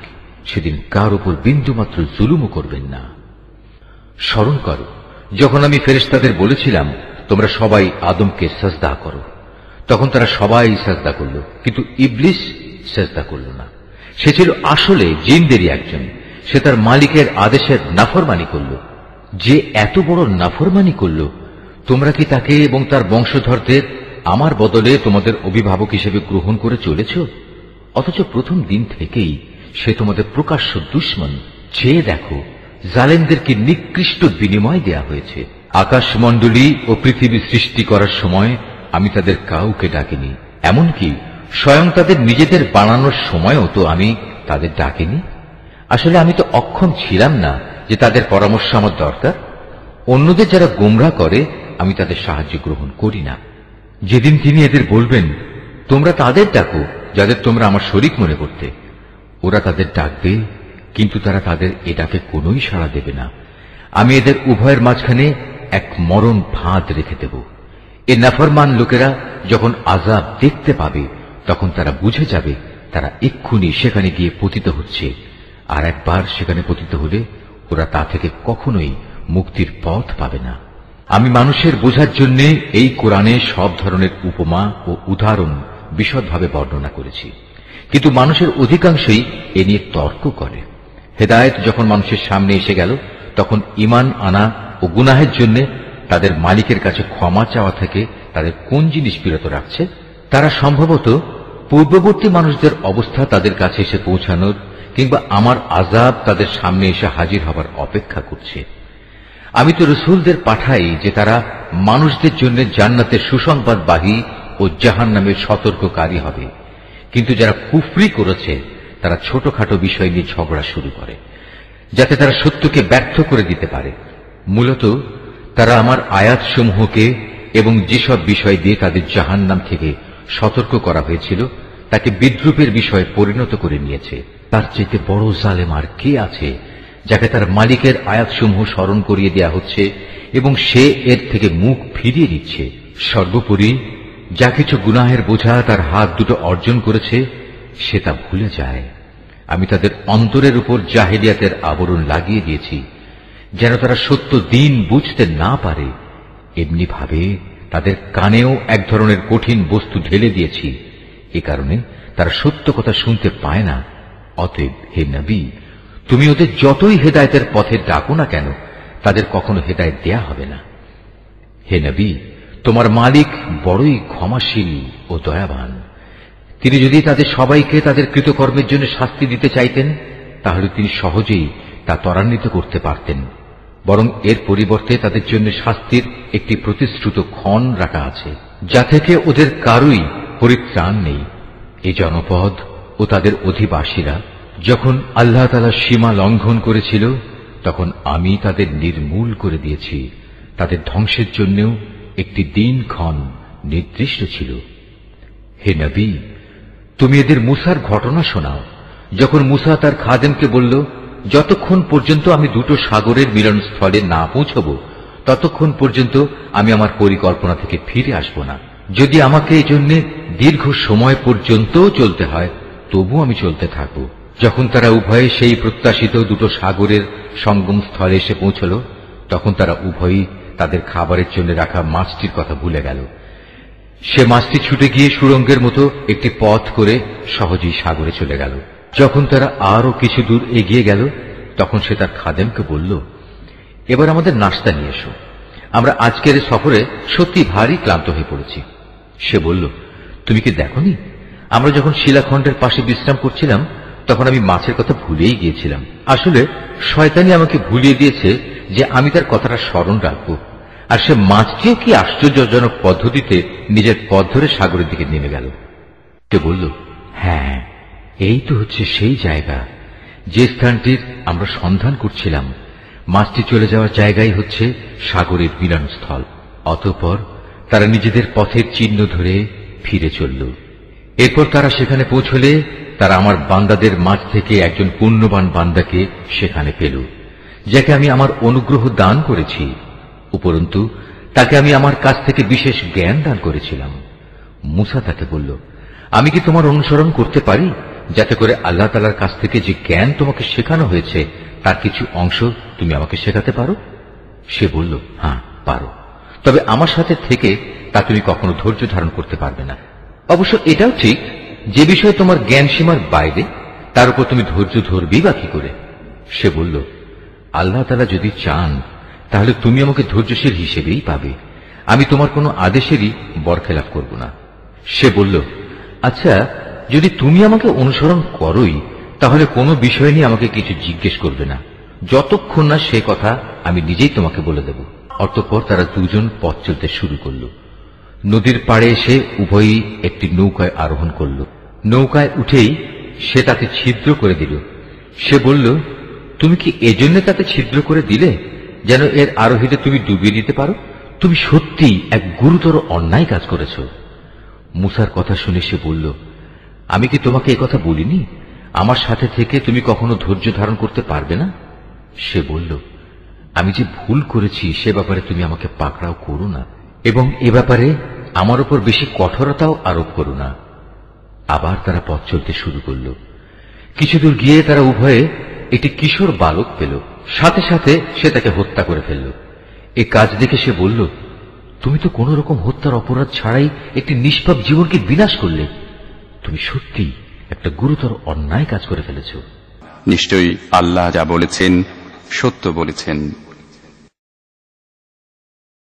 সেদিন কার উপর বিন্দুমাত্র জুলুমও করবেন না। স্মরণ করো যখন আমি ফেরেশতাদের বলেছিলাম তোমরা সবাই আদমকে সাজদা করো, তখন তারা সবাই সাজদা করল, কিন্তু ইবলিস সাজদা করল না। সে ছিল আসলে জিনদেরই একজন। সে তার মালিকের আদেশের নাফরমানি করল। যে এত বড় নাফরমানি করল, তোমরা কি তাকে এবং তার বংশধরদের আমার বদলে তোমাদের অভিভাবক হিসেবে গ্রহণ করে চলেছ? অথচ প্রথম দিন থেকেই সে তোমাদের প্রকাশ্য দুশমন। চেয়ে দেখো, জালেমদেরকে নিকৃষ্ট বিনিময় দেয়া হয়েছে। আকাশমণ্ডলী ও পৃথিবী সৃষ্টি করার সময় আমি তাদের কাউকে ডাকিনি, এমনকি স্বয়ং তাদের নিজেদের বানানোর সময়ও তো আমি তাদের ডাকিনি। আসলে আমি তো অক্ষম ছিলাম না যে তাদের পরামর্শ আমার দরকার। অন্যদের যারা গোমরাহ করে আমি তাদের সাহায্য গ্রহণ করি না। যেদিন তিনি এদের বলবেন তোমরা তাদের ডাকো যাদের তোমরা আমার শরীক মনে করতে, ওরা তাদের ডাকবে, কিন্তু তারা তাদের এ ডাকে কোনোই সাড়া দেবে না। আমি এদের উভয়ের মাঝখানে এক মরণ ফাঁদ রেখে দেব। এ নাফরমান লোকেরা যখন আযাব দেখতে পাবে, তখন তারা বুঝে যাবে তারা এক্ষুনি সেখানে গিয়ে পতিত হচ্ছে, আর একবার সেখানে পতিত হলে ওরা তা থেকে কখনোই মুক্তির পথ পাবে না। আমি মানুষের বোঝার জন্য এই কোরআনে সব ধরনের উপমা ও উদাহরণ বিশদভাবে বর্ণনা করেছি, কিন্তু মানুষের অধিকাংশই এ নিয়ে তর্ক করে। হেদায়েত যখন মানুষের সামনে এসে গেল, তখন ঈমান আনা ও গুনাহের জন্য তাদের মালিকের কাছে ক্ষমা চাওয়া থেকে তাদের কোন জিনিস বিরত রাখছে? তারা সম্ভবত পূর্ববর্তী মানুষদের অবস্থা তাদের কাছে এসে পৌঁছানোর কিংবা আমার আযাব তাদের সামনে এসে হাজির হবার অপেক্ষা করছে। আমি তো রসুলদের পাঠাই যে তারা মানুষদের জন্য জান্নাতের সুসংবাদবাহী ও জাহান্নামের সতর্ককারী হবে, কিন্তু যারা কুফরি করেছে তারা ছোটখাটো বিষয় নিয়ে ঝগড়া শুরু করে, যাতে তারা সত্যকে ব্যর্থ করে দিতে পারে। মূলত তারা আমার আয়াতসমূহকে এবং যেসব বিষয় দিয়ে তাদের জাহান্নাম থেকে সতর্ক করা হয়েছিল তাকে বিদ্রূপের বিষয়ে পরিণত করে নিয়েছে। তার চাইতে বড় জালেম আর কে আছে, যাকে তার মালিকের আয়াতসমূহ স্মরণ করিয়ে দেয়া হচ্ছে এবং সে এর থেকে মুখ ফিরিয়ে দিচ্ছে। সর্বোপরি যা কিছু গুনাহের বোঝা তার হাত দুটো অর্জন করেছে, সে তা ভুলে যায়। আমি তাদের অন্তরের উপর জাহেলিয়াতের আবরণ লাগিয়ে দিয়েছি, যেন তারা সত্য দিন বুঝতে না পারে। এমনি ভাবে তাদের কানেও এক ধরনের কঠিন বস্তু ঢেলে দিয়েছি, এ কারণে তারা সত্য কথা শুনতে পায় না। অতএব হে নবী, তুমি ওদের যতই হেদায়েতের পথে ডাকো না কেন, তাদের কখনো হেদায়েত দেয়া হবে না। হে নবী, তোমার মালিক বড়ই ক্ষমাশীল ও দয়াবান। তিনি যদি তাদের সবাইকে তাদের কৃতকর্মের জন্য শাস্তি দিতে চাইতেন, তাহলে তিনি সহজেই তা ত্বরান্বিত করতে পারতেন। বরং এর পরিবর্তে তাদের জন্য শাস্তির একটি প্রতিশ্রুত ক্ষণ রাখা আছে, যা থেকে ওদের কারুই পরিত্রাণ নেই। এই জনপদ ও তাদের অধিবাসীরা যখন আল্লাহ তাআলার সীমা লঙ্ঘন করেছিল, তখন আমি তাদের নির্মূল করে দিয়েছি। তাদের ধ্বংসের জন্যও একটি দিনক্ষণ নির্দিষ্ট ছিল। হে নবী, তুমি এদের মূসার ঘটনা শোনাও। যখন মূসা তার খাদেমকে বলল, যতক্ষণ পর্যন্ত আমি দুটো সাগরের মিলনস্থলে না পৌঁছব, ততক্ষণ পর্যন্ত আমি আমার পরিকল্পনা থেকে ফিরে আসব না। যদি আমাকে এই জন্য দীর্ঘ সময় পর্যন্ত চলতে হয়, তবু আমি চলতে থাকব। যখন তারা উভয়ে সেই প্রত্যাশিত দুটো সাগরের সঙ্গম স্থলে এসে পৌঁছল, তখন তারা উভয়ই তাদের খাবারের জন্য রাখা মাছটির কথা ভুলে গেল। সে মাছটি ছুটে গিয়ে সুড়ঙ্গের মতো একটি পথ করে সহজেই সাগরে চলে গেল। যখন তারা আরো কিছু দূর এগিয়ে গেল, তখন সে তার খাদেমকে বলল, এবার আমাদের নাস্তা নিয়ে এসো। আমরা আজকের সফরে সত্যি ভারী ক্লান্ত হয়ে পড়েছি। সে বলল, তুমি কি দেখোনি, আমরা যখন শিলাখণ্ডের পাশে বিশ্রাম করছিলাম, তখন আমি মাছের কথা ভুলেই গিয়েছিলাম। আসলে শয়তানি আমাকে ভুলিয়ে দিয়েছে যে আমি তার কথাটা স্মরণ রাখবো। আর সে মাছটিও কি আশ্চর্যজনক পদ্ধতিতে নিজের পথ ধরে সাগরের দিকে নেমে গেল। সে বলল, হ্যাঁ, এই তো হচ্ছে সেই জায়গা যে স্থানটির আমরা সন্ধান করছিলাম। মাছটি চলে যাওয়ার জায়গাই হচ্ছে সাগরের মিলনস্থল। অতঃপর তারা নিজেদের পথের চিহ্ন ধরে ফিরে চলল। এরপর তারা সেখানে পৌঁছলে তারা আমার বান্দাদের মাঝ থেকে একজন পুণ্যবান বান্দাকে সেখানে পেল, যাকে আমি আমার অনুগ্রহ দান করেছি। উপরন্তু তাকে আমি আমার কাছ থেকে বিশেষ জ্ঞান দান করেছিলাম। মূসা তাকে বলল, আমি কি তোমার অনুসরণ করতে পারি, যাতে করে আল্লাহ তাআলার কাছ থেকে যে জ্ঞান তোমাকে শেখানো হয়েছে তার কিছু অংশ তুমি আমাকে শেখাতে পারো? সে বলল, হ্যাঁ পারো, তবে আমার সাথে থেকে তা তুমি কখনো ধৈর্য ধারণ করতে পারবে না। অবশ্য এটাও ঠিক, যে বিষয়ে তোমার জ্ঞান সীমার বাইরে, তার উপর তুমি ধৈর্য ধরবেই বা কি করে? সে বলল, আল্লাহ তাআলা যদি চান তাহলে তুমি আমাকে ধৈর্যশীল হিসেবেই পাবে। আমি তোমার কোনো আদেশেরই বরখেলাপ করব না। সে বলল, আচ্ছা, যদি তুমি আমাকে অনুসরণ করোই, তাহলে কোনো বিষয় নিয়ে আমাকে কিছু জিজ্ঞেস করবে না, যতক্ষণ না সে কথা আমি নিজেই তোমাকে বলে দেব। অতঃপর তারা দুজন পথ চলতে শুরু করল। নদীর পাড়ে এসে উভয়ই একটি নৌকায় আরোহণ করল। নৌকায় উঠেই সে তাতে ছিদ্র করে দিল। সে বলল, তুমি কি এজন্য তাতে ছিদ্র করে দিলে যেন এর আরোহীতে তুমি ডুবিয়ে দিতে পারো? তুমি সত্যিই এক গুরুতর অন্যায় কাজ করেছ। মূসার কথা শুনে সে বলল, আমি কি তোমাকে একথা বলিনি? আমার সাথে থেকে তুমি কখনো ধৈর্য ধারণ করতে পারবে না? সে বলল, আমি যে ভুল করেছি সে ব্যাপারে তুমি আমাকে পাকড়াও করো না, এবং এ ব্যাপারে আমার উপর বেশি কঠোরতাও আরোপ করো না। আবার তারা পথ চলতে শুরু করল। কিছুদূর গিয়ে তারা উভয়ে একটি কিশোর বালক পেল। সাথে সাথে সে তাকে হত্যা করে ফেলল। এ কাজ দেখে সে বলল, তুমি তো কোন রকম হত্যার অপরাধ ছাড়াই একটি নিষ্পাপ জীবনকে বিনাশ করলে। তুমি সত্যি একটা গুরুতর অন্যায় কাজ করে ফেলেছ। নিশ্চয়ই আল্লাহ যা বলেছেন সত্য বলেছেন।